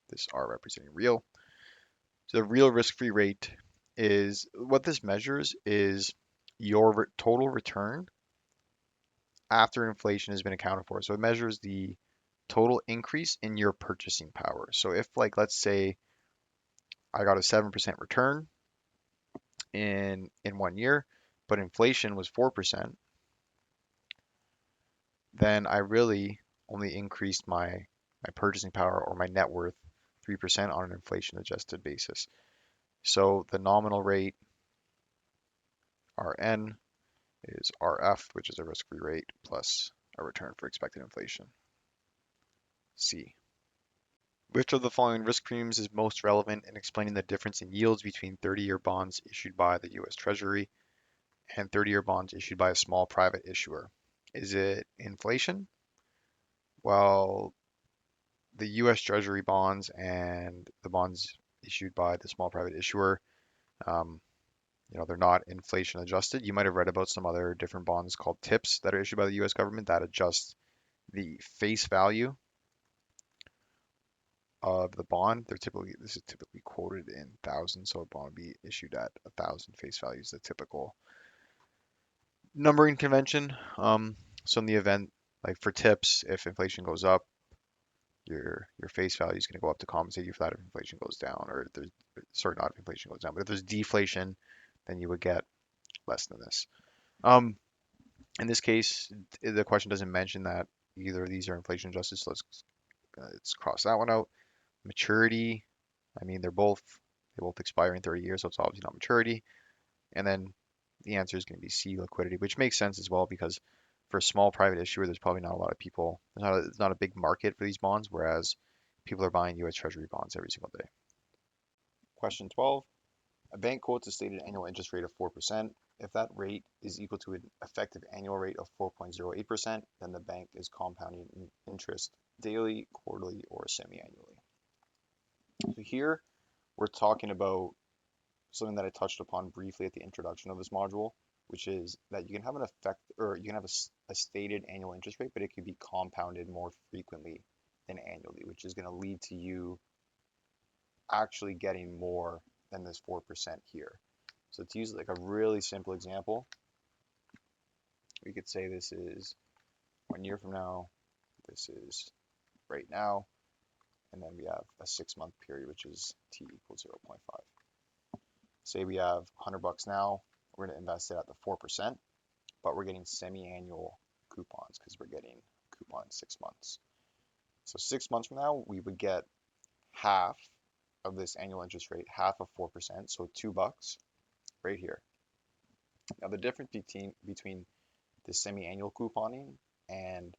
this R representing real. So the real risk-free rate is, what this measures is your total return after inflation has been accounted for. So it measures the total increase in your purchasing power. So if, like, let's say I got a 7% return in 1 year, but inflation was 4%, then I really only increased my purchasing power or my net worth 3% on an inflation adjusted basis. So the nominal rate, Rn, is Rf, which is a risk-free rate, plus a return for expected inflation, C. Which of the following risk premiums is most relevant in explaining the difference in yields between 30-year bonds issued by the US Treasury and 30-year bonds issued by a small private issuer? Is it inflation? Well, the US Treasury bonds and the bonds issued by the small private issuer, um, they're not inflation adjusted. You might have read about some other different bonds called TIPS that are issued by the US government that adjust the face value of the bond. This is typically quoted in thousands, so a bond would be issued at 1,000 face value is the typical numbering convention. So in the event, like for TIPS, if inflation goes up, your face value is going to go up to compensate you for that if inflation goes down, or if there's, sorry, not if inflation goes down, but if there's deflation, then you would get less than this. In this case, the question doesn't mention that either of these are inflation adjusted, so let's cross that one out. Maturity, I mean, they both expire in 30 years, so it's obviously not maturity. And then the answer is going to be C, liquidity, which makes sense as well because for a small private issuer, there's probably not a lot of people. There's not a big market for these bonds, whereas people are buying U.S. Treasury bonds every single day. Question 12. A bank quotes a stated annual interest rate of 4%. If that rate is equal to an effective annual rate of 4.08%, then the bank is compounding interest daily, quarterly, or semi-annually. So here we're talking about something that I touched upon briefly at the introduction of this module, which is that you can have an effect, or you can have a stated annual interest rate, but it could be compounded more frequently than annually, which is going to lead to you actually getting more than this 4% here. So to use like a really simple example, we could say this is 1 year from now, this is right now, and then we have a 6-month period, which is t equals 0.5. Say we have 100 bucks now, we're going to invest it at the 4%, but we're getting semi-annual coupons because we're getting a coupon in 6 months. So 6 months from now, we would get half of this annual interest rate, half of 4%, so $2 right here. Now the difference between the semi-annual couponing and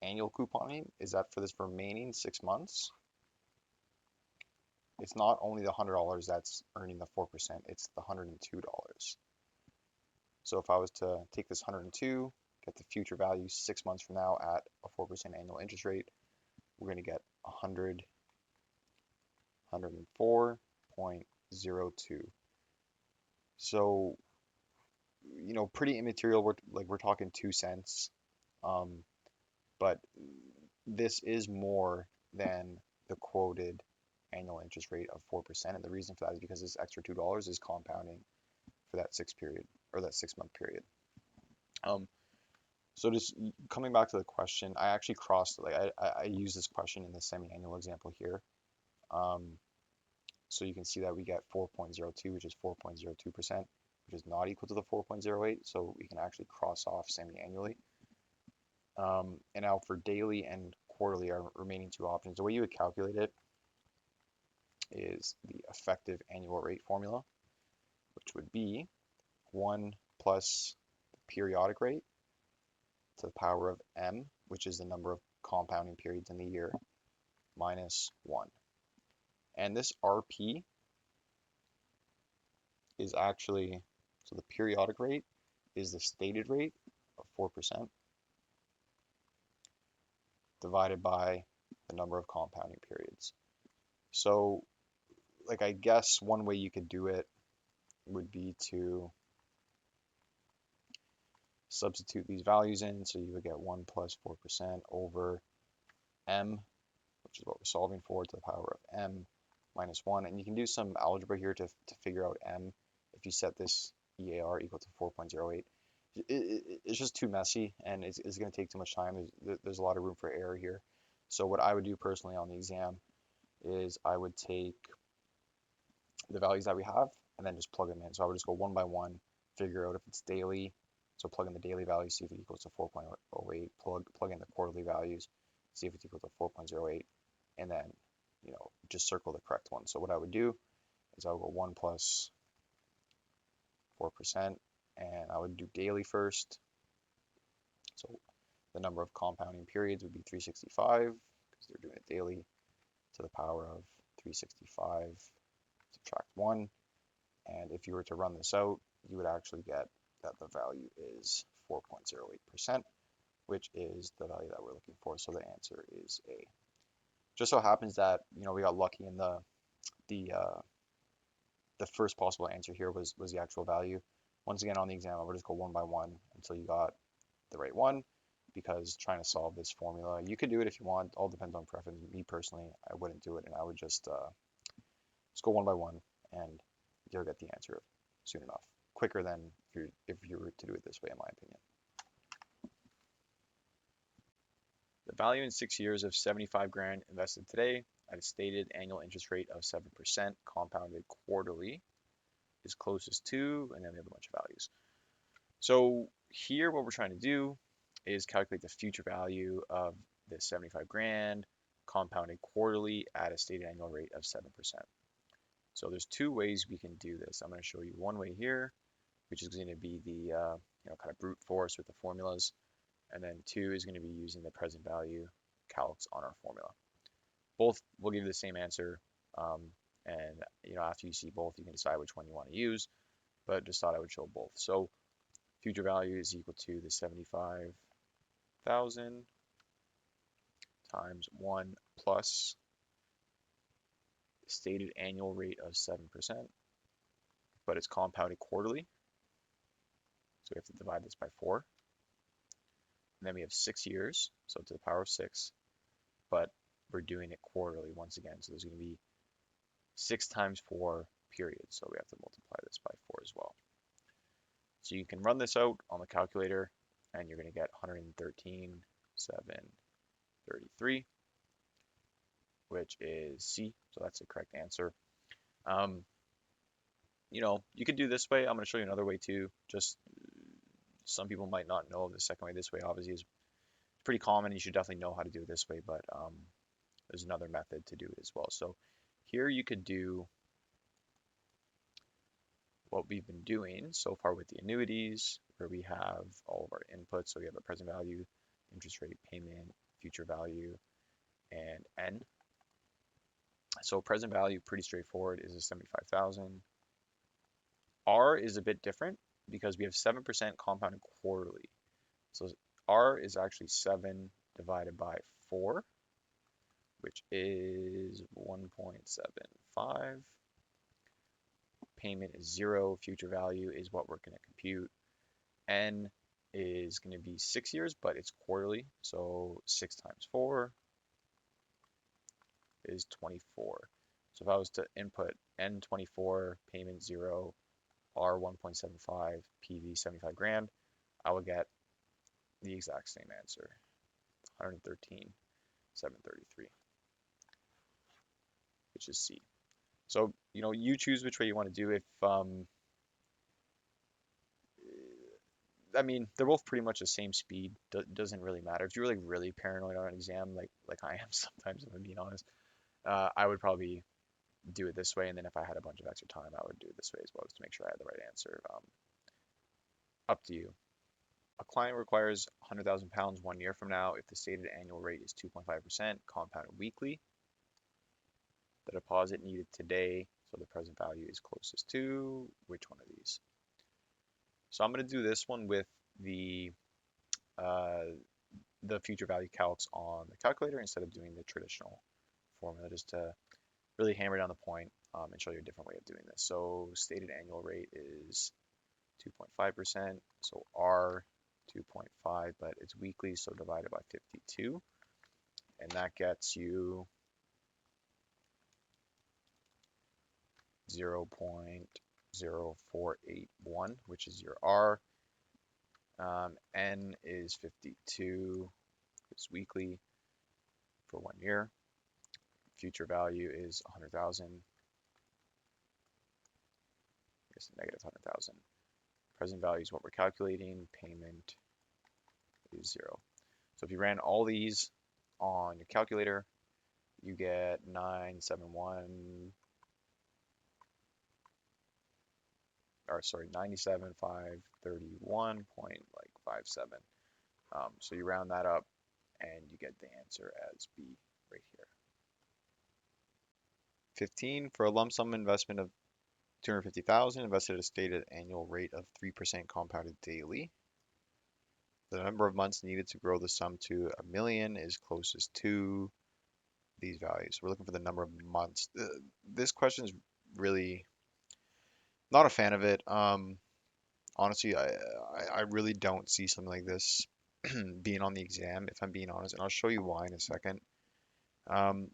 annual couponing is that for this remaining 6 months, it's not only the $100 that's earning the 4%, it's the $102. So if I was to take this 102, get the future value 6 months from now at a 4% annual interest rate, we're going to get 104.02. So pretty immaterial. We're talking 2 cents. Um, but this is more than the quoted annual interest rate of 4%. And the reason for that is because this extra $2 is compounding for that 6 month period. Um, so just coming back to the question, I actually crossed, like I use this question in the semi-annual example here. Um, so you can see that we get 4.02, which is 4.02%, which is not equal to the 4.08. So we can actually cross off semi-annually. And now for daily and quarterly, our remaining two options, the way you would calculate it is the effective annual rate formula, which would be 1 plus the periodic rate to the power of m, which is the number of compounding periods in the year, minus 1. And this RP is actually, so the periodic rate is the stated rate of 4% divided by the number of compounding periods. So, like, I guess one way you could do it would be to substitute these values in. So you would get 1 plus 4% over m, which is what we're solving for, to the power of m minus 1. And you can do some algebra here to figure out m. If you set this EAR equal to 4.08, it's just too messy and it's going to take too much time. There's a lot of room for error here. So what I would do personally on the exam is I would take the values that we have and then just plug them in. So I would just go one by one, figure out if it's daily. So plug in the daily value, see if it equals to 4.08, plug in the quarterly values, see if it's equal to 4.08, and then, just circle the correct one. So what I would do is I would go 1 plus 4%, and I would do daily first. So the number of compounding periods would be 365, because they're doing it daily, to the power of 365, subtract 1. And if you were to run this out, you would actually get that the value is 4.08%, which is the value that we're looking for. So the answer is A. Just so happens that, we got lucky in the first possible answer here was the actual value. Once again, on the exam, I would just go one by one until you got the right one, because trying to solve this formula, you could do it if you want, all depends on preference. Me personally, I wouldn't do it, and I would just go one by one, and you'll get the answer soon enough, quicker than if you were to do it this way, in my opinion. The value in 6 years of 75 grand invested today at a stated annual interest rate of 7% compounded quarterly is closest to, and then we have a bunch of values. So here what we're trying to do is calculate the future value of this 75 grand compounded quarterly at a stated annual rate of 7%. So there's two ways we can do this. I'm going to show you one way here, which is going to be the kind of brute force with the formulas. And then 2 is going to be using the present value calcs on our formula. Both will give you the same answer. And after you see both, you can decide which one you want to use. But just thought I would show both. So future value is equal to the 75,000 times 1 plus the stated annual rate of 7%, but it's compounded quarterly. So we have to divide this by 4. And then we have 6 years, so to the power of 6, but we're doing it quarterly once again. So there's going to be 6 times 4 periods. So we have to multiply this by 4 as well. So you can run this out on the calculator, and you're going to get 113,733, which is C. So that's the correct answer. You could do this way. I'm going to show you another way too. Just some people might not know the second way. This way obviously is pretty common. You should definitely know how to do it this way, but there's another method to do it as well. So here you could do what we've been doing so far with the annuities, where we have all of our inputs. So we have a present value, interest rate, payment, future value, and N. So present value, pretty straightforward, is a 75,000. R is a bit different because we have 7% compounded quarterly. So R is actually 7 divided by 4, which is 1.75. Payment is 0. Future value is what we're going to compute. N is going to be 6 years, but it's quarterly. So 6 times 4 is 24. So if I was to input N24, payment 0, R 1.75, PV 75 grand, I would get the exact same answer, 113,733, which is C. So, you choose which way you want to do. If I mean, they're both pretty much the same speed. Doesn't really matter. If you're really paranoid on an exam, like I am sometimes, if I'm being honest, I would probably do it this way, and then if I had a bunch of extra time, I would do it this way as well, just to make sure I had the right answer. Up to you. A client requires £100,000 1 year from now if the stated annual rate is 2.5% compounded weekly. The deposit needed today, so the present value is closest to which one of these? So I'm going to do this one with uh, the future value calcs on the calculator instead of doing the traditional formula, just to really hammer down the point and show you a different way of doing this. So stated annual rate is 2.5%, so R 2.5, but it's weekly, so divided by 52, and that gets you 0.0481, which is your R. N is 52, it's weekly for 1 year. Future value is 100,000. I guess negative 100,000. Present value is what we're calculating. Payment is 0. So if you ran all these on your calculator, you get 97,531.57. So you round that up and you get the answer as B right here. 15, for a lump sum investment of 250,000 invested at a stated annual rate of 3% compounded daily. The number of months needed to grow the sum to $1 million is closest to these values. We're looking for the number of months. This question is really not a fan of it. Honestly, I really don't see something like this being on the exam, if I'm being honest, and I'll show you why in a second.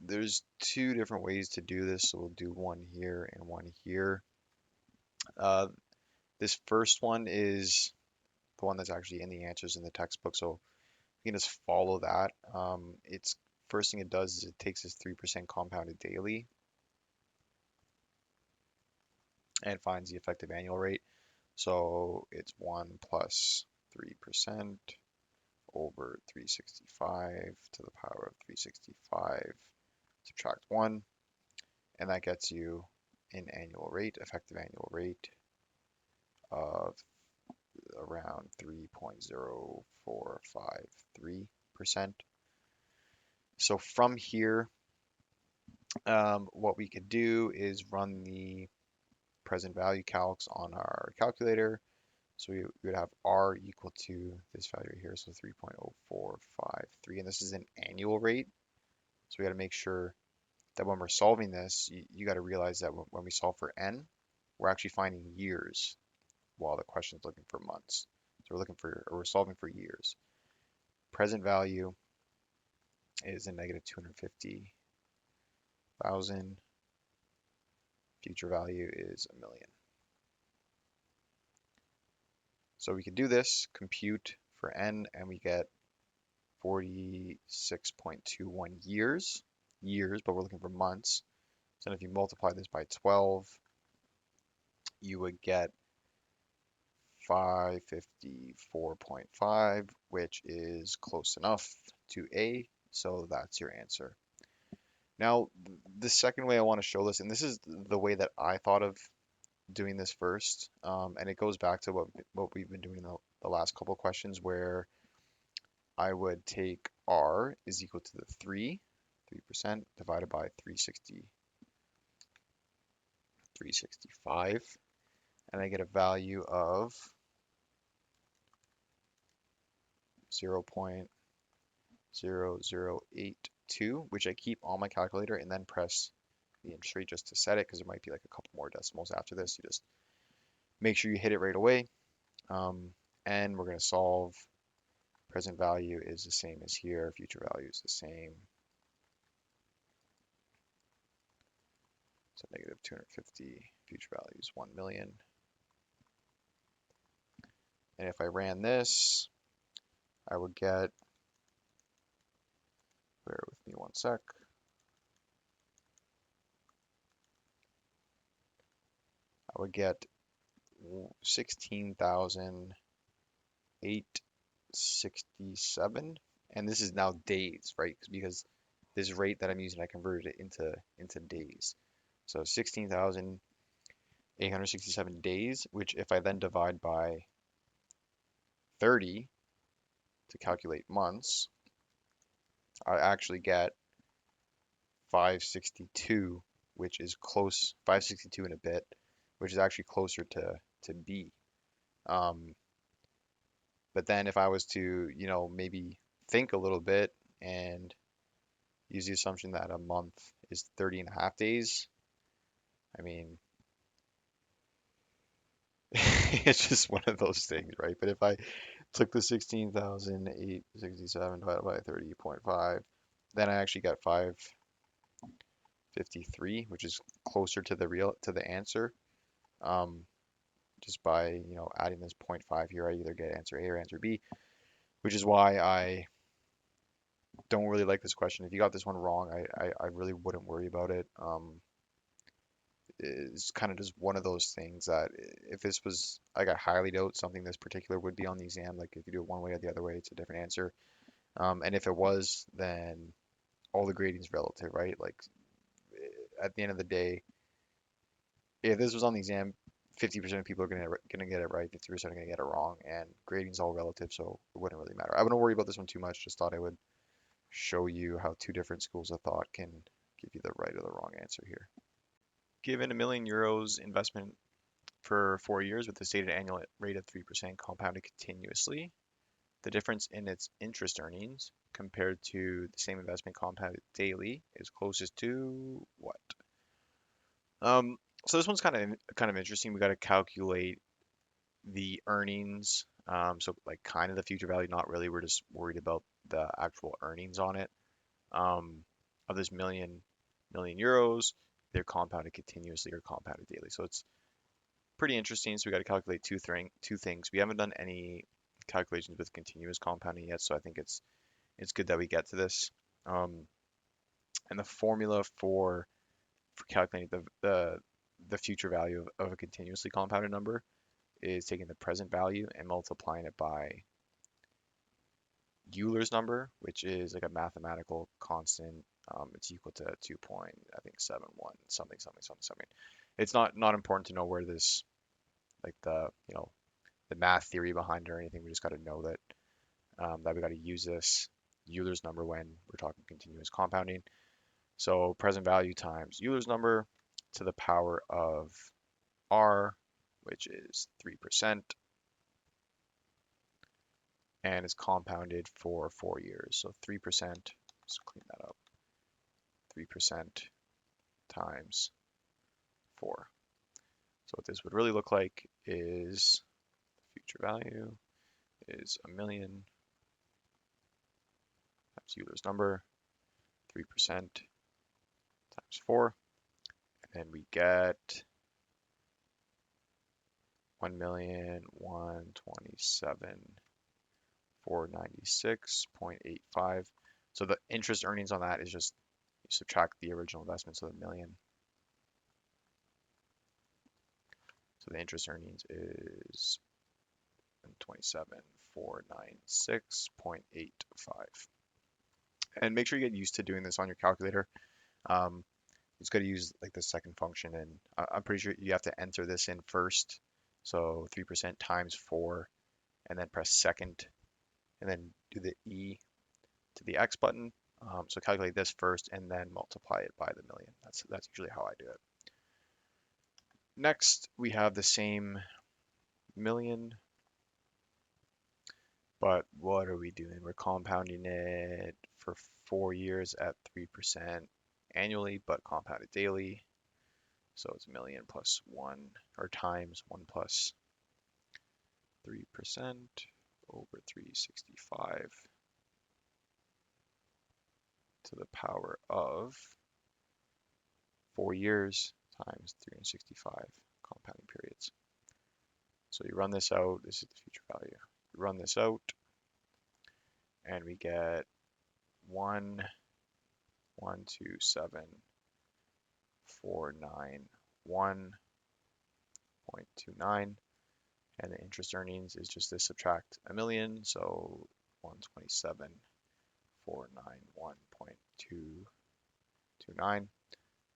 There's two different ways to do this, so we'll do one here and one here. This first one is the one that's actually in the answers in the textbook, so you can just follow that. It's first thing it does is it takes this 3% compounded daily and finds the effective annual rate. So it's 1 plus 3% over 365 to the power of 365, subtract 1, and that gets you an annual rate, effective annual rate of around 3.0453%. So from here, what we could do is run the present value calcs on our calculator. So we would have R equal to this value right here, so 3.0453, and this is an annual rate. So we got to make sure that when we're solving this, you got to realize that when we solve for N, we're actually finding years while the question is looking for months. So we're solving for years. Present value is a negative 250,000. Future value is $1 million. So we can do this, compute for N, and we get 46.21 years, but we're looking for months. So if you multiply this by 12, you would get 554.5, which is close enough to A, so that's your answer. Now, the second way I want to show this, and this is the way that I thought of doing this first, and it goes back to what we've been doing the last couple of questions, where I would take R is equal to the 3% divided by 365, and I get a value of 0.0082, which I keep on my calculator and then press the interest rate just to set it, because there might be like a couple more decimals after this. You just make sure you hit it right away. And n, we're going to solve. Present value is the same as here. Future value is the same. So negative 250. Future value is 1 million. And if I ran this, I would get, bear with me one sec. I would get 16,867. And this is now days, right? Because this rate that I'm using, I converted it into days. So 16,867 days, which if I then divide by 30 to calculate months, I actually get 562, which is close, 562 and a bit, which is actually closer to B. But then if I was to, maybe think a little bit and use the assumption that a month is 30 and a half days, I mean, it's just one of those things, right? But if I took the 16,867 divided by 30.5, then I actually got 553, which is closer to the answer. Just by, adding this 0.5 here, I either get answer A or answer B, which is why I don't really like this question. If you got this one wrong, I really wouldn't worry about it. It's kind of just one of those things that if this was, like, I highly doubt something this particular would be on the exam. Like if you do it one way or the other way, it's a different answer. And if it was, then all the grading is relative, right? Like at the end of the day, if this was on the exam, 50% of people are gonna get it right, 50% are gonna get it wrong, and grading's all relative, so it wouldn't really matter. I wouldn't worry about this one too much. Just thought I would show you how two different schools of thought can give you the right or the wrong answer here. Given €1 million investment for 4 years with a stated annual rate of 3% compounded continuously, the difference in its interest earnings compared to the same investment compounded daily is closest to what? Um, so this one's kind of interesting. We got to calculate the earnings. So like kind of the future value, not really. We're just worried about the actual earnings on it. Of this million euros, they're compounded continuously or compounded daily. So it's pretty interesting. So we got to calculate two things. We haven't done any calculations with continuous compounding yet, so I think it's good that we get to this. And the formula for calculating the future value of a continuously compounded number is taking the present value and multiplying it by Euler's number, which is like a mathematical constant. It's equal to 2.71 something something something something. It's not important to know where this, like, the math theory behind it or anything. We just got to know that we got to use this Euler's number when we're talking continuous compounding. So present value times Euler's number to the power of R, which is 3%, and is compounded for 4 years. So 3%, let's clean that up, 3% times 4. So what this would really look like is future value is $1 million times Euler's number, 3% times 4, and then we get 1,127,496.85. So the interest earnings on that is just you subtract the original investment, so the million. So the interest earnings is 127,496.85. And make sure you get used to doing this on your calculator. You just got to use like the second function, and I'm pretty sure you have to enter this in first. So 3% times 4, and then press second, and then do the E to the X button. So calculate this first, and then multiply it by the million. That's usually how I do it. Next, we have the same million, but what are we doing? We're compounding it for 4 years at 3% annually, but compounded daily. So it's a million plus 1, or times 1 plus 3% over 365 to the power of 4 years times 365 compounding periods. So you run this out, this is the future value. You run this out, and we get 1,127,491.29, and the interest earnings is just to subtract a million, so 127,491.229.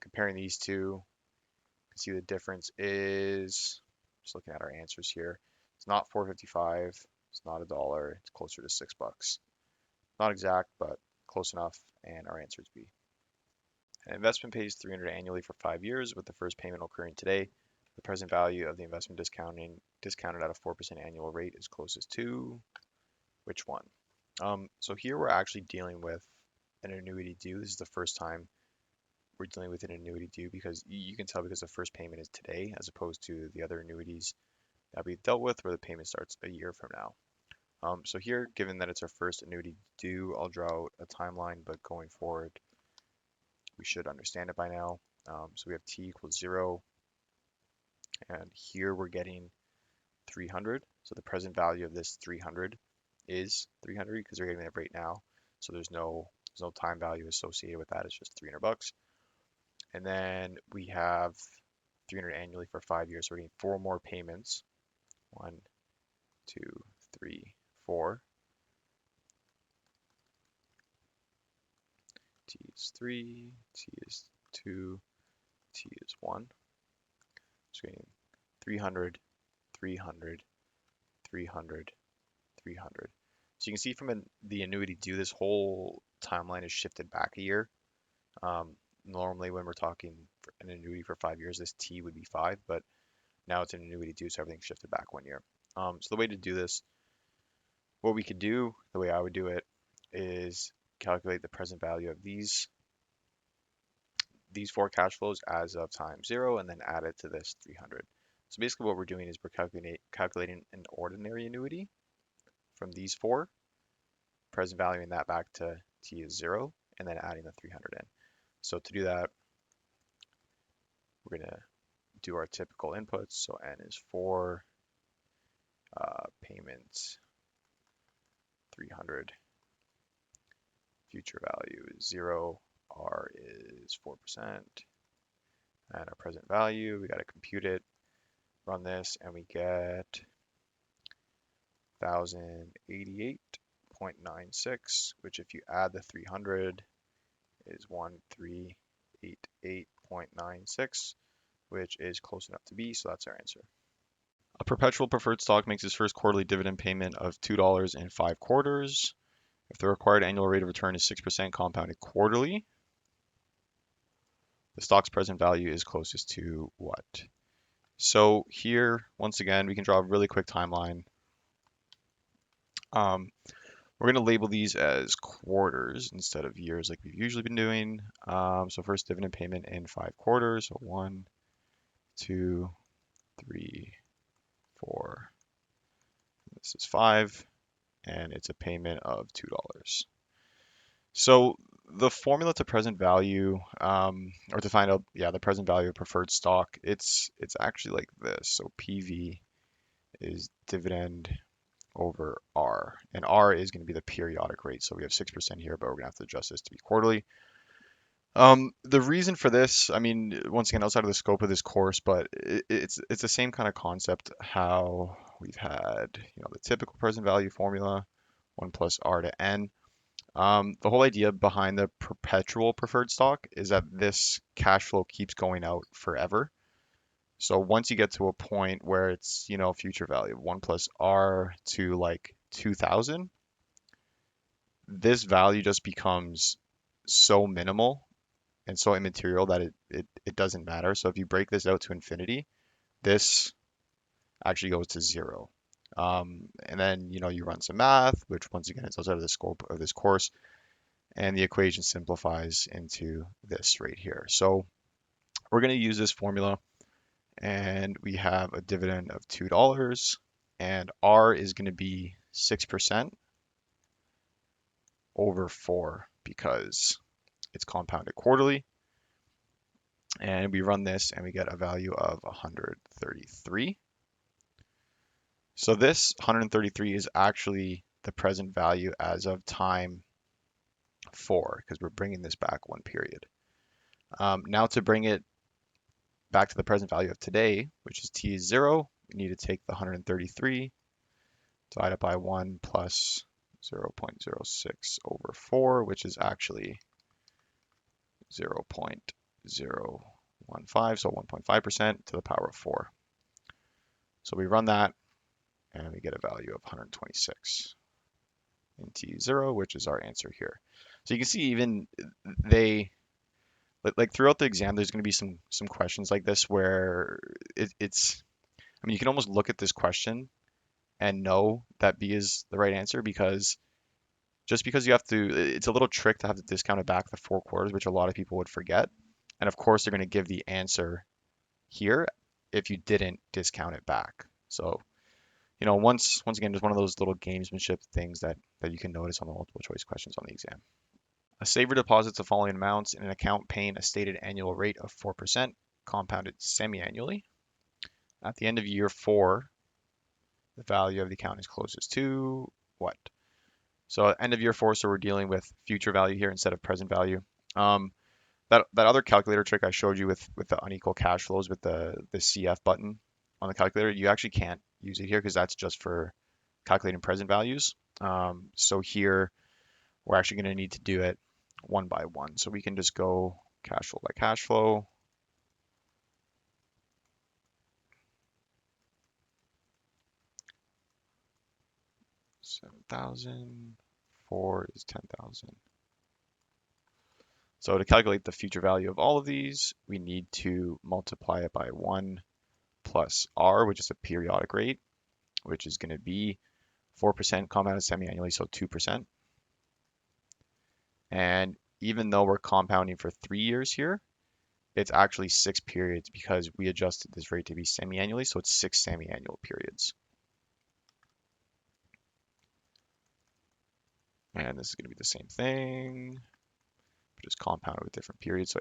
Comparing these two, you can see the difference is, just looking at our answers here, it's not 4.55, it's not $1, it's closer to $6. Not exact, but close enough, and our answer is B. An investment pays $300 annually for 5 years, with the first payment occurring today. The present value of the investment discounted at a 4% annual rate is closest to which one? So here we're actually dealing with an annuity due. This is the first time we're dealing with an annuity due, because you can tell because the first payment is today as opposed to the other annuities that we've dealt with where the payment starts a year from now. So here, given that it's our first annuity due, I'll draw out a timeline, but going forward, we should understand it by now. So we have t equals 0, and here we're getting 300. So the present value of this 300 is 300 because we're getting it right now. So there's no time value associated with that. It's just $300. And then we have 300 annually for 5 years. So we're getting 4 more payments. 1, 2, 3, 4. T is 3, T is 2, T is 1. So we're getting 300, 300, 300, 300. So you can see from the annuity due, this whole timeline is shifted back a year. Normally when we're talking an annuity for 5 years, this T would be 5, but now it's an annuity due, so everything's shifted back 1 year. So the way to do this, what we could do, the way I would do it, is calculate the present value of these 4 cash flows as of time 0, and then add it to this 300. So basically what we're doing is we're calculating an ordinary annuity from these 4, present valuing that back to T is 0, and then adding the 300 in. So to do that, we're going to do our typical inputs. So N is 4, payments 300, future value is 0, R is 4%, and our present value, we got to compute it, run this, and we get 1,088.96, which if you add the 300 is 1,388.96, which is close enough to B, so that's our answer. A perpetual preferred stock makes its first quarterly dividend payment of $2.05. If the required annual rate of return is 6% compounded quarterly, the stock's present value is closest to what? So here, once again, we can draw a really quick timeline. We're going to label these as quarters instead of years like we've usually been doing. So first dividend payment in 5 quarters. So 1, 2, 3, 4. This is 5, and it's a payment of $2. So the formula to present value, or to find out, the present value of preferred stock, it's actually like this. So PV is dividend over R, and R is going to be the periodic rate. So we have 6% here, but we're going to have to adjust this to be quarterly. The reason for this, I mean, once again, outside of the scope of this course, but it's the same kind of concept how we've had, the typical present value formula, 1 plus R to N. The whole idea behind the perpetual preferred stock is that this cash flow keeps going out forever. So once you get to a point where it's, future value of 1 plus R to like 2000, this value just becomes so minimal and so immaterial that it doesn't matter. So if you break this out to infinity, this actually goes to 0. And then, you run some math, which once again is outside of the scope of this course, and the equation simplifies into this right here. So we're going to use this formula, and we have a dividend of $2, and R is going to be 6% over 4 because it's compounded quarterly. And we run this and we get a value of 133. So this 133 is actually the present value as of time 4 because we're bringing this back one period. Now to bring it back to the present value of today, which is t is 0, we need to take the 133, divide it by 1 plus 0.06 over 4, which is actually 0.015, so 1.5% to the power of 4. So we run that, and we get a value of 126 in t0, which is our answer here. So you can see even they, like throughout the exam, there's going to be some questions like this where it's, I mean, you can almost look at this question and know that B is the right answer because just because you have to, it's a little trick to have to discount it back the 4 quarters, which a lot of people would forget. And of course, they're going to give the answer here if you didn't discount it back. So, you know, once again, just one of those little gamesmanship things that you can notice on the multiple choice questions on the exam. A saver deposits the following amounts in an account paying a stated annual rate of 4%, compounded semi-annually. At the end of year 4, the value of the account is closest to what? So at end of year 4, so we're dealing with future value here instead of present value. That other calculator trick I showed you with the unequal cash flows with the CF button on the calculator, you actually can't use it here because that's just for calculating present values. So here we're actually going to need to do it one by one. So we can just go cash flow by cash flow. $7,000, 4 is 10,000. So to calculate the future value of all of these, we need to multiply it by 1 plus R, which is a periodic rate, which is going to be 4% compounded semi-annually, so 2%. And even though we're compounding for 3 years here, it's actually 6 periods because we adjusted this rate to be semi-annually, so it's 6 semi-annual periods. And this is going to be the same thing, just compounded with different periods. So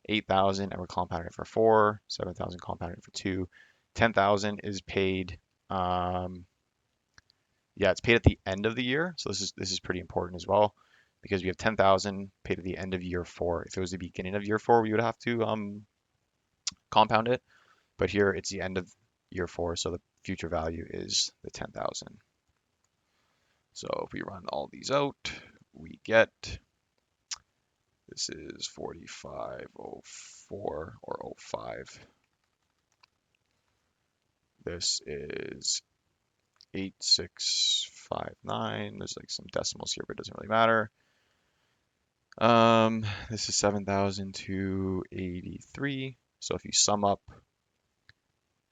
8,000, and we're compounding it for 4, 7,000 compounded for 2, 10,000 is paid. Yeah, it's paid at the end of the year. So this is pretty important as well because we have 10,000 paid at the end of year 4. If it was the beginning of year 4, we would have to compound it, but here it's the end of year 4, so the future value is the 10,000. So if we run all these out, we get, this is 4504 or 05. This is 8659. There's like some decimals here, but it doesn't really matter. This is 7,283. So if you sum up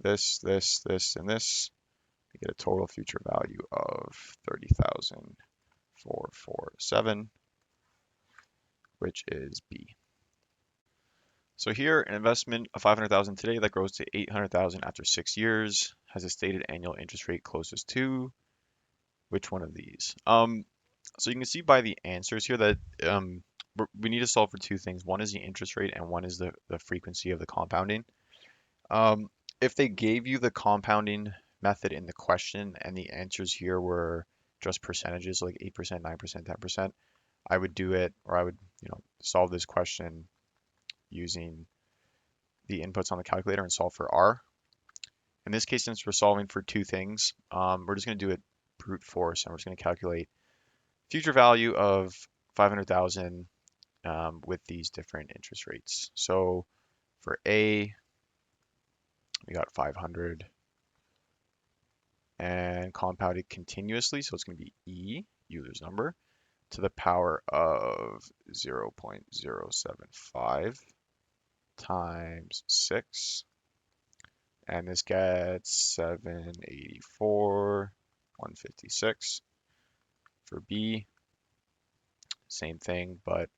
this, and this, you get a total future value of 30,447, which is B. So here, an investment of 500,000 today that grows to 800,000 after 6 years has a stated annual interest rate closest to which one of these? So you can see by the answers here that we need to solve for 2 things. One is the interest rate and one is the frequency of the compounding. If they gave you the compounding method in the question and the answers here were just percentages like 8%, 9%, 10%, I would do it, or I would, solve this question using the inputs on the calculator and solve for R. In this case, since we're solving for 2 things, we're just going to do it brute force, and we're just going to calculate future value of 500,000 with these different interest rates. So for A, we got 500 and compounded continuously, so it's going to be E, Euler's number, to the power of 0.075 times 6. And this gets 784, 156. For B, same thing, but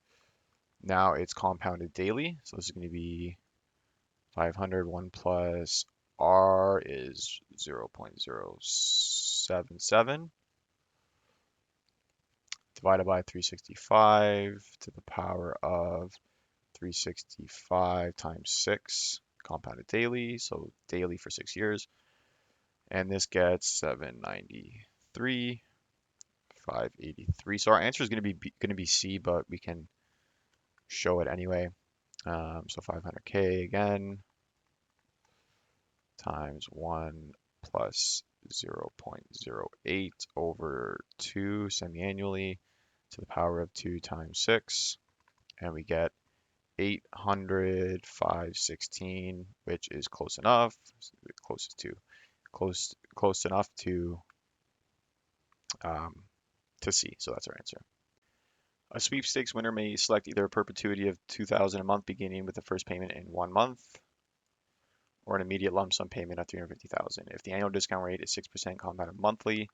now it's compounded daily. So this is going to be 500, 1 plus R is 0.077 divided by 365 to the power of 365 times 6 compounded daily, so daily for 6 years. And this gets 793, 583. So our answer is going to be C, but we can show it anyway. So 500K again times 1 plus 0.08 over 2 semi-annually to the power of 2 times 6, and we get 800, 516, which is close enough, close enough um, to C. So that's our answer. A sweepstakes winner may select either a perpetuity of 2,000 a month beginning with the first payment in 1 month, or an immediate lump sum payment of 350,000. If the annual discount rate is 6% compounded monthly,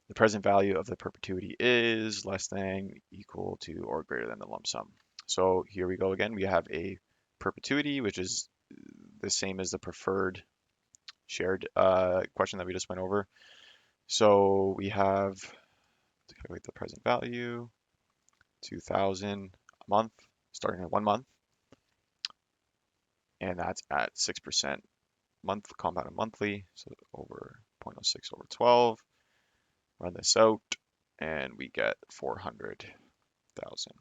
the present value of the perpetuity is less than, equal to, or greater than the lump sum. So here we go again. We have a perpetuity, which is the same as the preferred shared question that we just went over. So we have to calculate the present value, 2,000 a month, starting at 1 month, and that's at 6% month compounded monthly, so over 0.06 over 12. Run this out, and we get 400,000,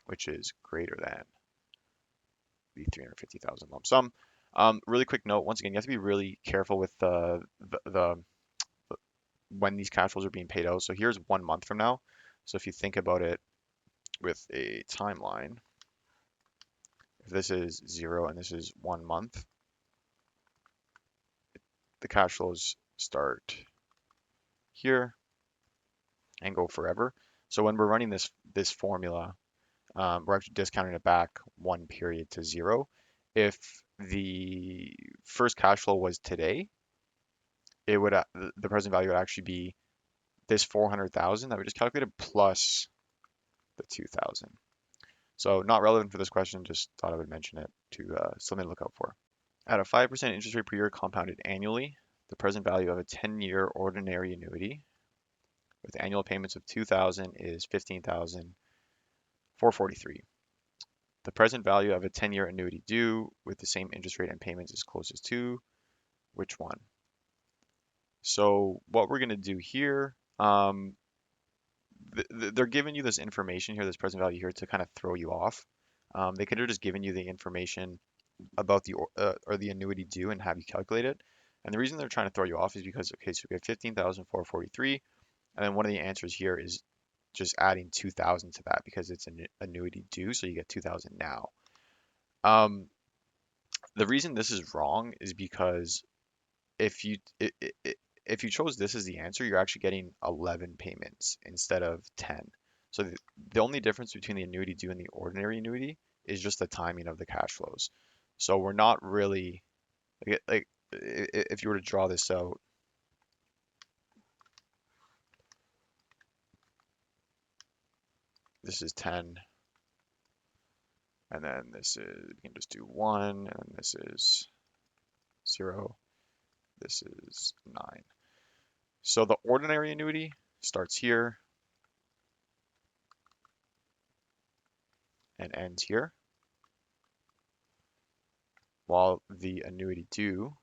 which is greater than the 350,000 lump sum. Really quick note, once again, you have to be really careful with the when these cash flows are being paid out. So here's 1 month from now. So if you think about it with a timeline, if this is 0 and this is 1 month, the cash flows start here and go forever. So when we're running this formula, we're actually discounting it back 1 period to 0. If the first cash flow was today, it would the present value would actually be this 400,000 that we just calculated plus the 2,000. So not relevant for this question, just thought I would mention it to something to look out for. At a 5% interest rate per year compounded annually, the present value of a 10-year ordinary annuity with annual payments of 2,000 is 15,443. The present value of a 10-year annuity due with the same interest rate and payments is closest to which one? So what we're going to do here, they're giving you this information here, this present value here, to kind of throw you off. They could have just given you the information about the or the annuity due and have you calculate it. And the reason they're trying to throw you off is because, okay, so we have 15,443, and then one of the answers here is just adding 2,000 to that because it's an annuity due, so you get 2,000 now. The reason this is wrong is because if you if you chose this as the answer, you're actually getting 11 payments instead of 10. So the only difference between the annuity due and the ordinary annuity is just the timing of the cash flows. So we're not really like if you were to draw this out, this is 10, and then this is, we can just do 1, and then this is 0, this is 9. So the ordinary annuity starts here and ends here, while the annuity due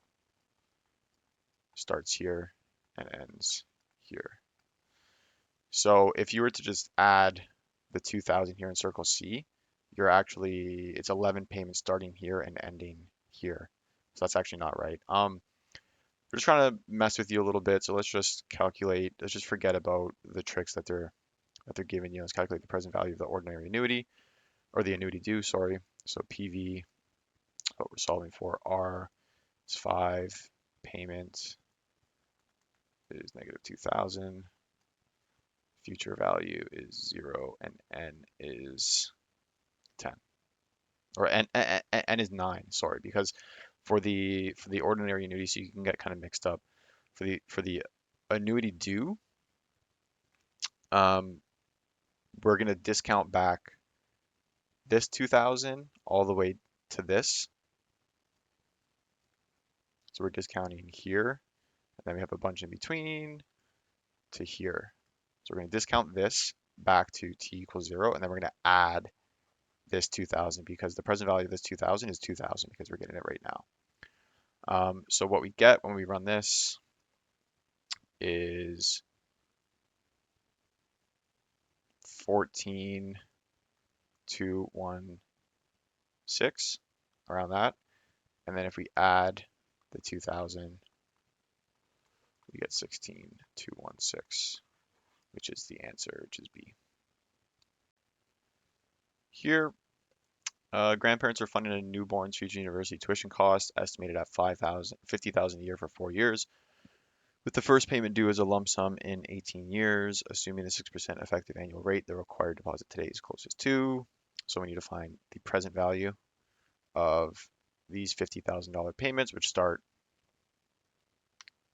starts here and ends here. So if you were to just add the 2,000 here in circle C, you're actually, it's 11 payments starting here and ending here. So that's actually not right. We're just trying to mess with you a little bit. So let's just calculate, let's just forget about the tricks that they're giving you. Let's calculate the present value of the ordinary annuity, or the annuity due, sorry. So PV, what we're solving for, R is 5, payment is negative 2,000, future value is 0, and N is 10. Or N is 9, sorry, because for the ordinary annuity, so you can get kind of mixed up. For the annuity due, we're going to discount back this 2,000 all the way to this. So we're discounting here, and then we have a bunch in between to here. So we're going to discount this back to t equals 0, and then we're going to add this 2,000 because the present value of this 2,000 is 2,000 because we're getting it right now. So what we get when we run this is 14,216, around that. And then if we add the 2,000, we get 16,216, which is the answer, which is B. Here, grandparents are funding a newborn's future university tuition cost estimated at $50,000 a year for 4 years, with the first payment due as a lump sum in 18 years. Assuming the 6% effective annual rate, the required deposit today is closest to. So we need to find the present value of these $50,000 payments, which start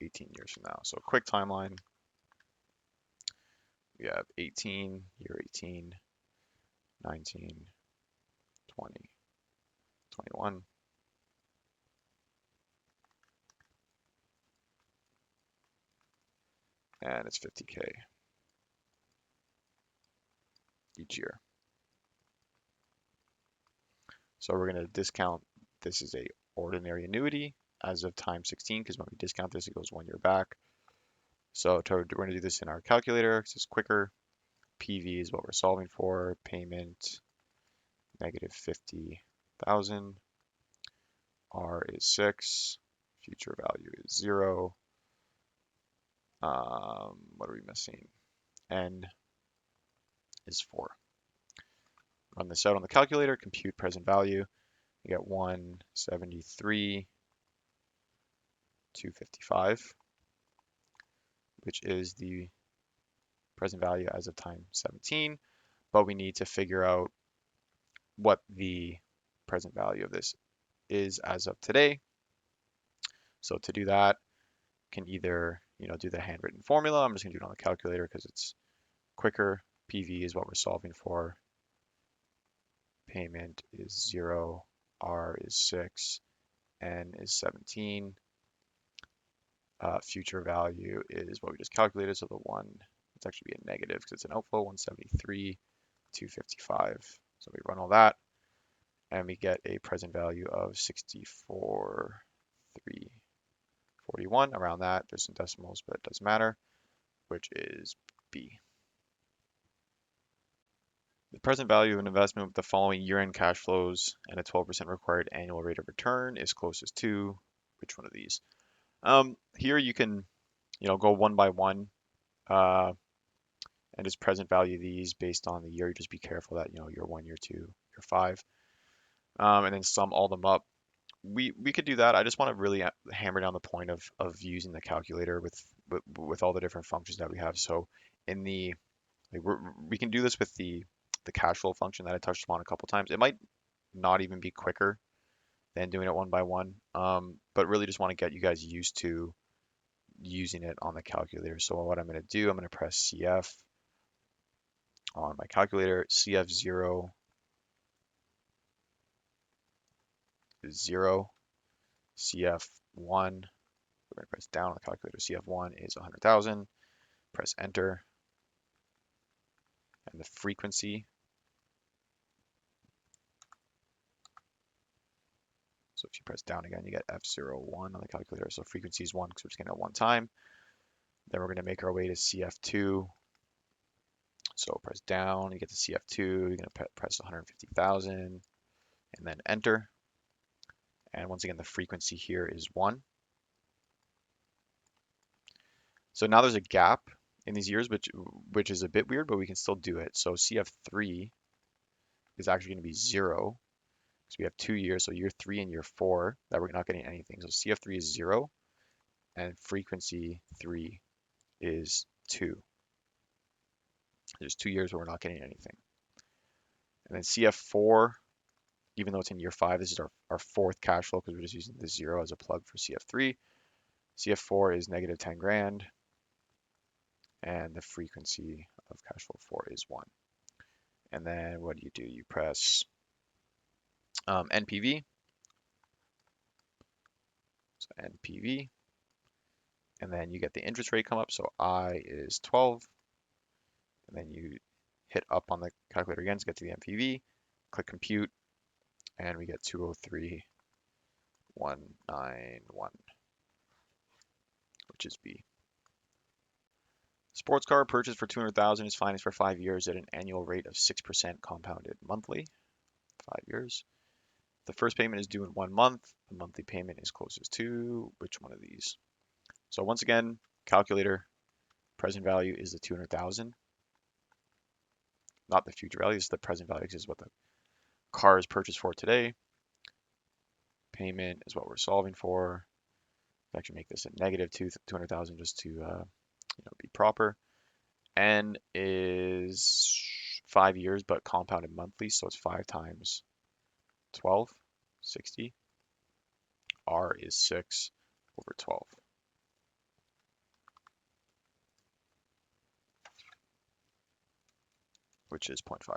18 years from now. So a quick timeline. We have 18, year 18, 19, 20, 21. And it's 50K each year. So we're going to discount, this is a ordinary annuity as of time 16, because when we discount this, it goes 1 year back. So we're going to do this in our calculator because it's quicker. PV is what we're solving for. Payment, negative 50,000. R is 6. Future value is 0. What are we missing? N is 4. Run this out on the calculator, compute present value. You get 173,255, which is the present value as of time 17. But we need to figure out what the present value of this is as of today. So to do that, can either do the handwritten formula. I'm just going to do it on the calculator because it's quicker. PV is what we're solving for. Payment is 0. R is 6. N is 17. Future value is what we just calculated. So the one, it's actually be a negative because it's an outflow, 173,255. So we run all that and we get a present value of 64,341, around that. There's some decimals, but it doesn't matter, which is B. The present value of an investment with the following year-end cash flows and a 12% required annual rate of return is closest to which one of these? Here you can, go one by one and just present value these based on the year. You just be careful that, year 1, year 2, year 5, and then sum all them up. We could do that. I just want to really hammer down the point of using the calculator with all the different functions that we have. So in the, we can do this with the cash flow function that I touched upon a couple times. It might not even be quicker than doing it one by one, but really just want to get you guys used to using it on the calculator. So what I'm going to do, I'm going to press CF on my calculator. CF0 is 0. CF1, we're going to press down on the calculator. CF1 is 100,000. Press enter. And the frequency, so if you press down again, you get F01 on the calculator. So frequency is 1 because we're just getting it one time. Then we're going to make our way to CF2. So press down, you get to CF2, you're going to press 150,000 and then enter. And once again, the frequency here is 1. So now there's a gap in these years, which is a bit weird, but we can still do it. So CF3 is actually going to be 0. So we have 2 years, so year 3 and year 4 that we're not getting anything. So CF3 is 0 and frequency 3 is 2. There's 2 years where we're not getting anything. And then CF4, even though it's in year 5, this is our fourth cash flow because we're just using the 0 as a plug for CF3. CF4 is negative 10 grand. And the frequency of cash flow 4 is 1. And then what do? You press NPV. So NPV, and then you get the interest rate come up. So I is 12, and then you hit up on the calculator again to get to the NPV, click compute, and we get 203,191, which is B. Sports car purchased for 200,000 is financed for 5 years at an annual rate of 6% compounded monthly, 5 years. The first payment is due in 1 month. The monthly payment is closest to which one of these? So once again, calculator, present value is the 200,000, not the future value. It's the present value. This is what the car is purchased for today. Payment is what we're solving for. Actually make this a negative 200,000 just to be proper. N is 5 years, but compounded monthly, so it's 5 times 12, 60. R is 6 over 12, which is 0.5.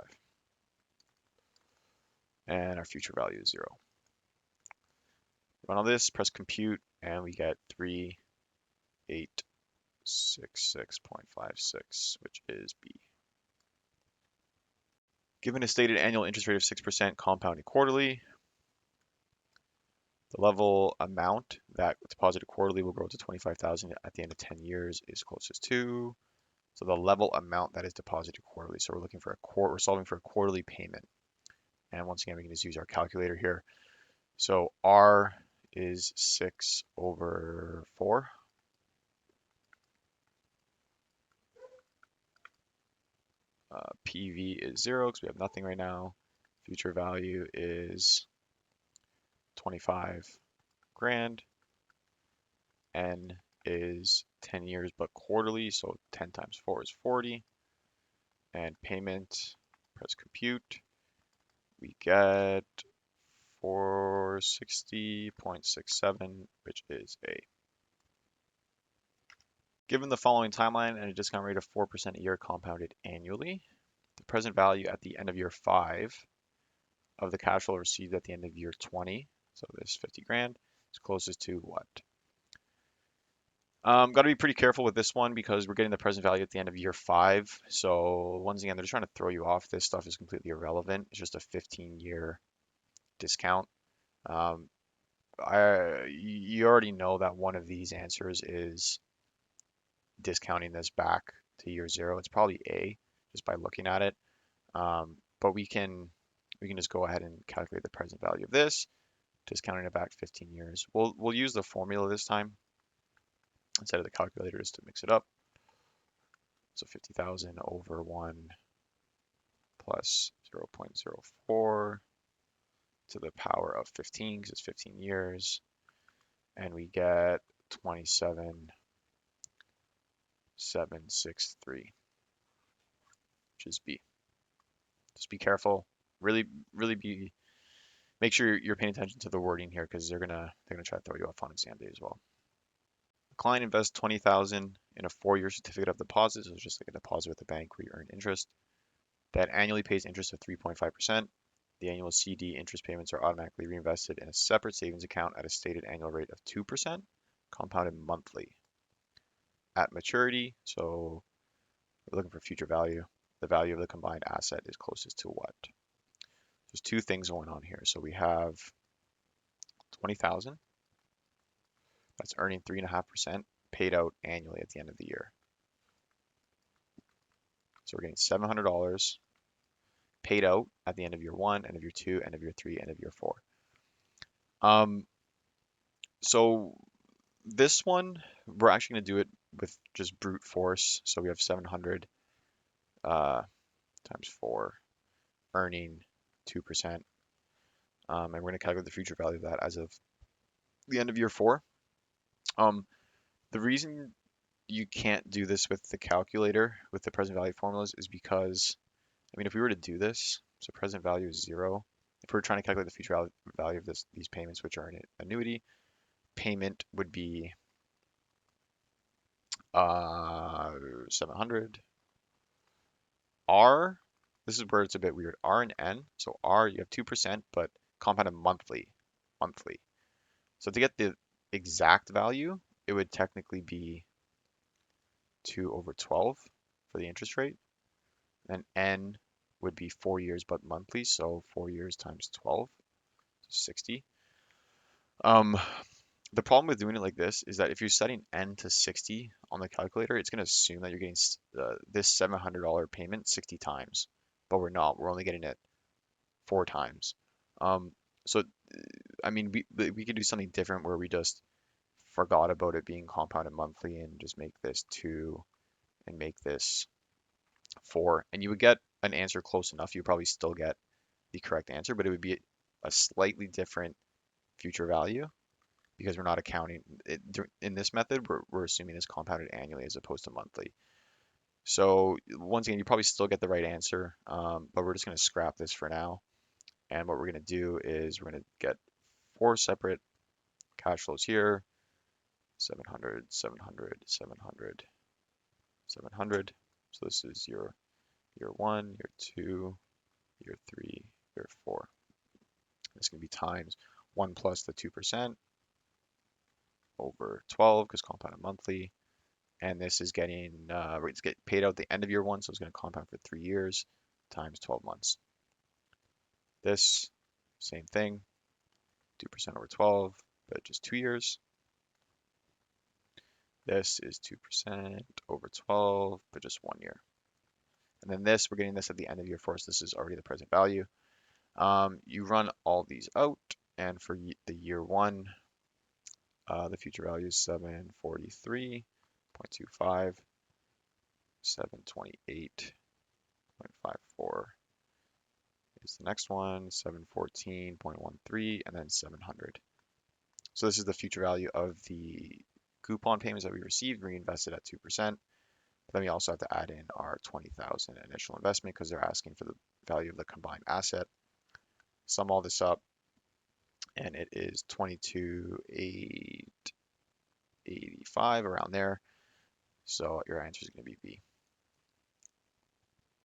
And our future value is 0. Run all this, press compute, and we get 3866.56, which is B. Given a stated annual interest rate of 6% compounded quarterly, the level amount that deposited quarterly will grow to 25,000 at the end of 10 years is closest to. So the level amount that is deposited quarterly. So we're looking for we're solving for a quarterly payment. And once again, we can just use our calculator here. So R is 6 over 4. PV is 0 because we have nothing right now. Future value is 25 grand. N is 10 years but quarterly, so 10 times 4 is 40. And payment, press compute. We get 460.67, which is A. Given the following timeline and a discount rate of 4% a year compounded annually, the present value at the end of year 5 of the cash flow received at the end of year 20, so this 50 grand, is closest to what? Got to be pretty careful with this one because we're getting the present value at the end of year 5. So once again, they're just trying to throw you off. This stuff is completely irrelevant. It's just a 15-year discount. You already know that one of these answers is discounting this back to year 0. It's probably A just by looking at it. But we can just go ahead and calculate the present value of this, discounting it back 15 years. We'll use the formula this time instead of the calculator just to mix it up. So 50,000 over 1 plus 0.04 to the power of 15 because it's 15 years. And we get 27,763, which is B. Just be careful. Really make sure you're paying attention to the wording here because they're gonna try to throw you off on exam day as well. The client invests 20,000 in a 4-year certificate of deposit, so it's just like a deposit with the bank where you earn interest. That annually pays interest of 3.5%. The annual CD interest payments are automatically reinvested in a separate savings account at a stated annual rate of 2%, compounded monthly. At maturity, so we're looking for future value. The value of the combined asset is closest to what? There's 2 things going on here. So we have 20,000 that's earning 3.5% paid out annually at the end of the year. So we're getting $700 paid out at the end of year 1, end of year 2, end of year 3, end of year 4. So this one, we're actually going to do it with just brute force. So we have 700 times 4 earning 2%. And we're going to calculate the future value of that as of the end of year 4. The reason you can't do this with the calculator, with the present value formulas, is because, I mean, if we were to do this, so present value is 0. If we were trying to calculate the future value of these payments, which are an annuity, payment would be 700. R, this is where it's a bit weird. R and N, so R, you have 2%, but compounded monthly. So to get the exact value, it would technically be 2 over 12 for the interest rate. And N would be 4 years but monthly, so 4 years times 12, 60. Um, the problem with doing it like this is that if you're setting N to 60 on the calculator, it's going to assume that you're getting this $700 payment 60 times, but we're not. We're only getting it 4 times. Um, so, I mean, we could do something different where we just forgot about it being compounded monthly and just make this 2 and make this 4, and you would get an answer close enough. You probably still get the correct answer, but it would be a slightly different future value because we're not accounting it in this method. We're assuming it's compounded annually as opposed to monthly. So once again, you probably still get the right answer, but we're just going to scrap this for now. And what we're going to do is we're going to get 4 separate cash flows here: 700, 700, 700, 700. So this is your year 1, year 2, year 3, year 4. It's going to be times 1 plus the 2% over 12 because compounded monthly. And this is getting, it's get paid out at the end of year 1, so it's going to compound for 3 years times 12 months. This, same thing, 2% over 12, but just 2 years. This is 2% over 12, but just 1 year. And then this, we're getting this at the end of year 4, so this is already the present value. You run all these out, and for the year 1, the future value is 743.25, 728.54 is the next one, 714.13, and then 700. So this is the future value of the coupon payments that we received, reinvested at 2%. Then we also have to add in our 20,000 initial investment because they're asking for the value of the combined asset. Sum all this up, and it is 22,885 around there. So your answer is going to be B.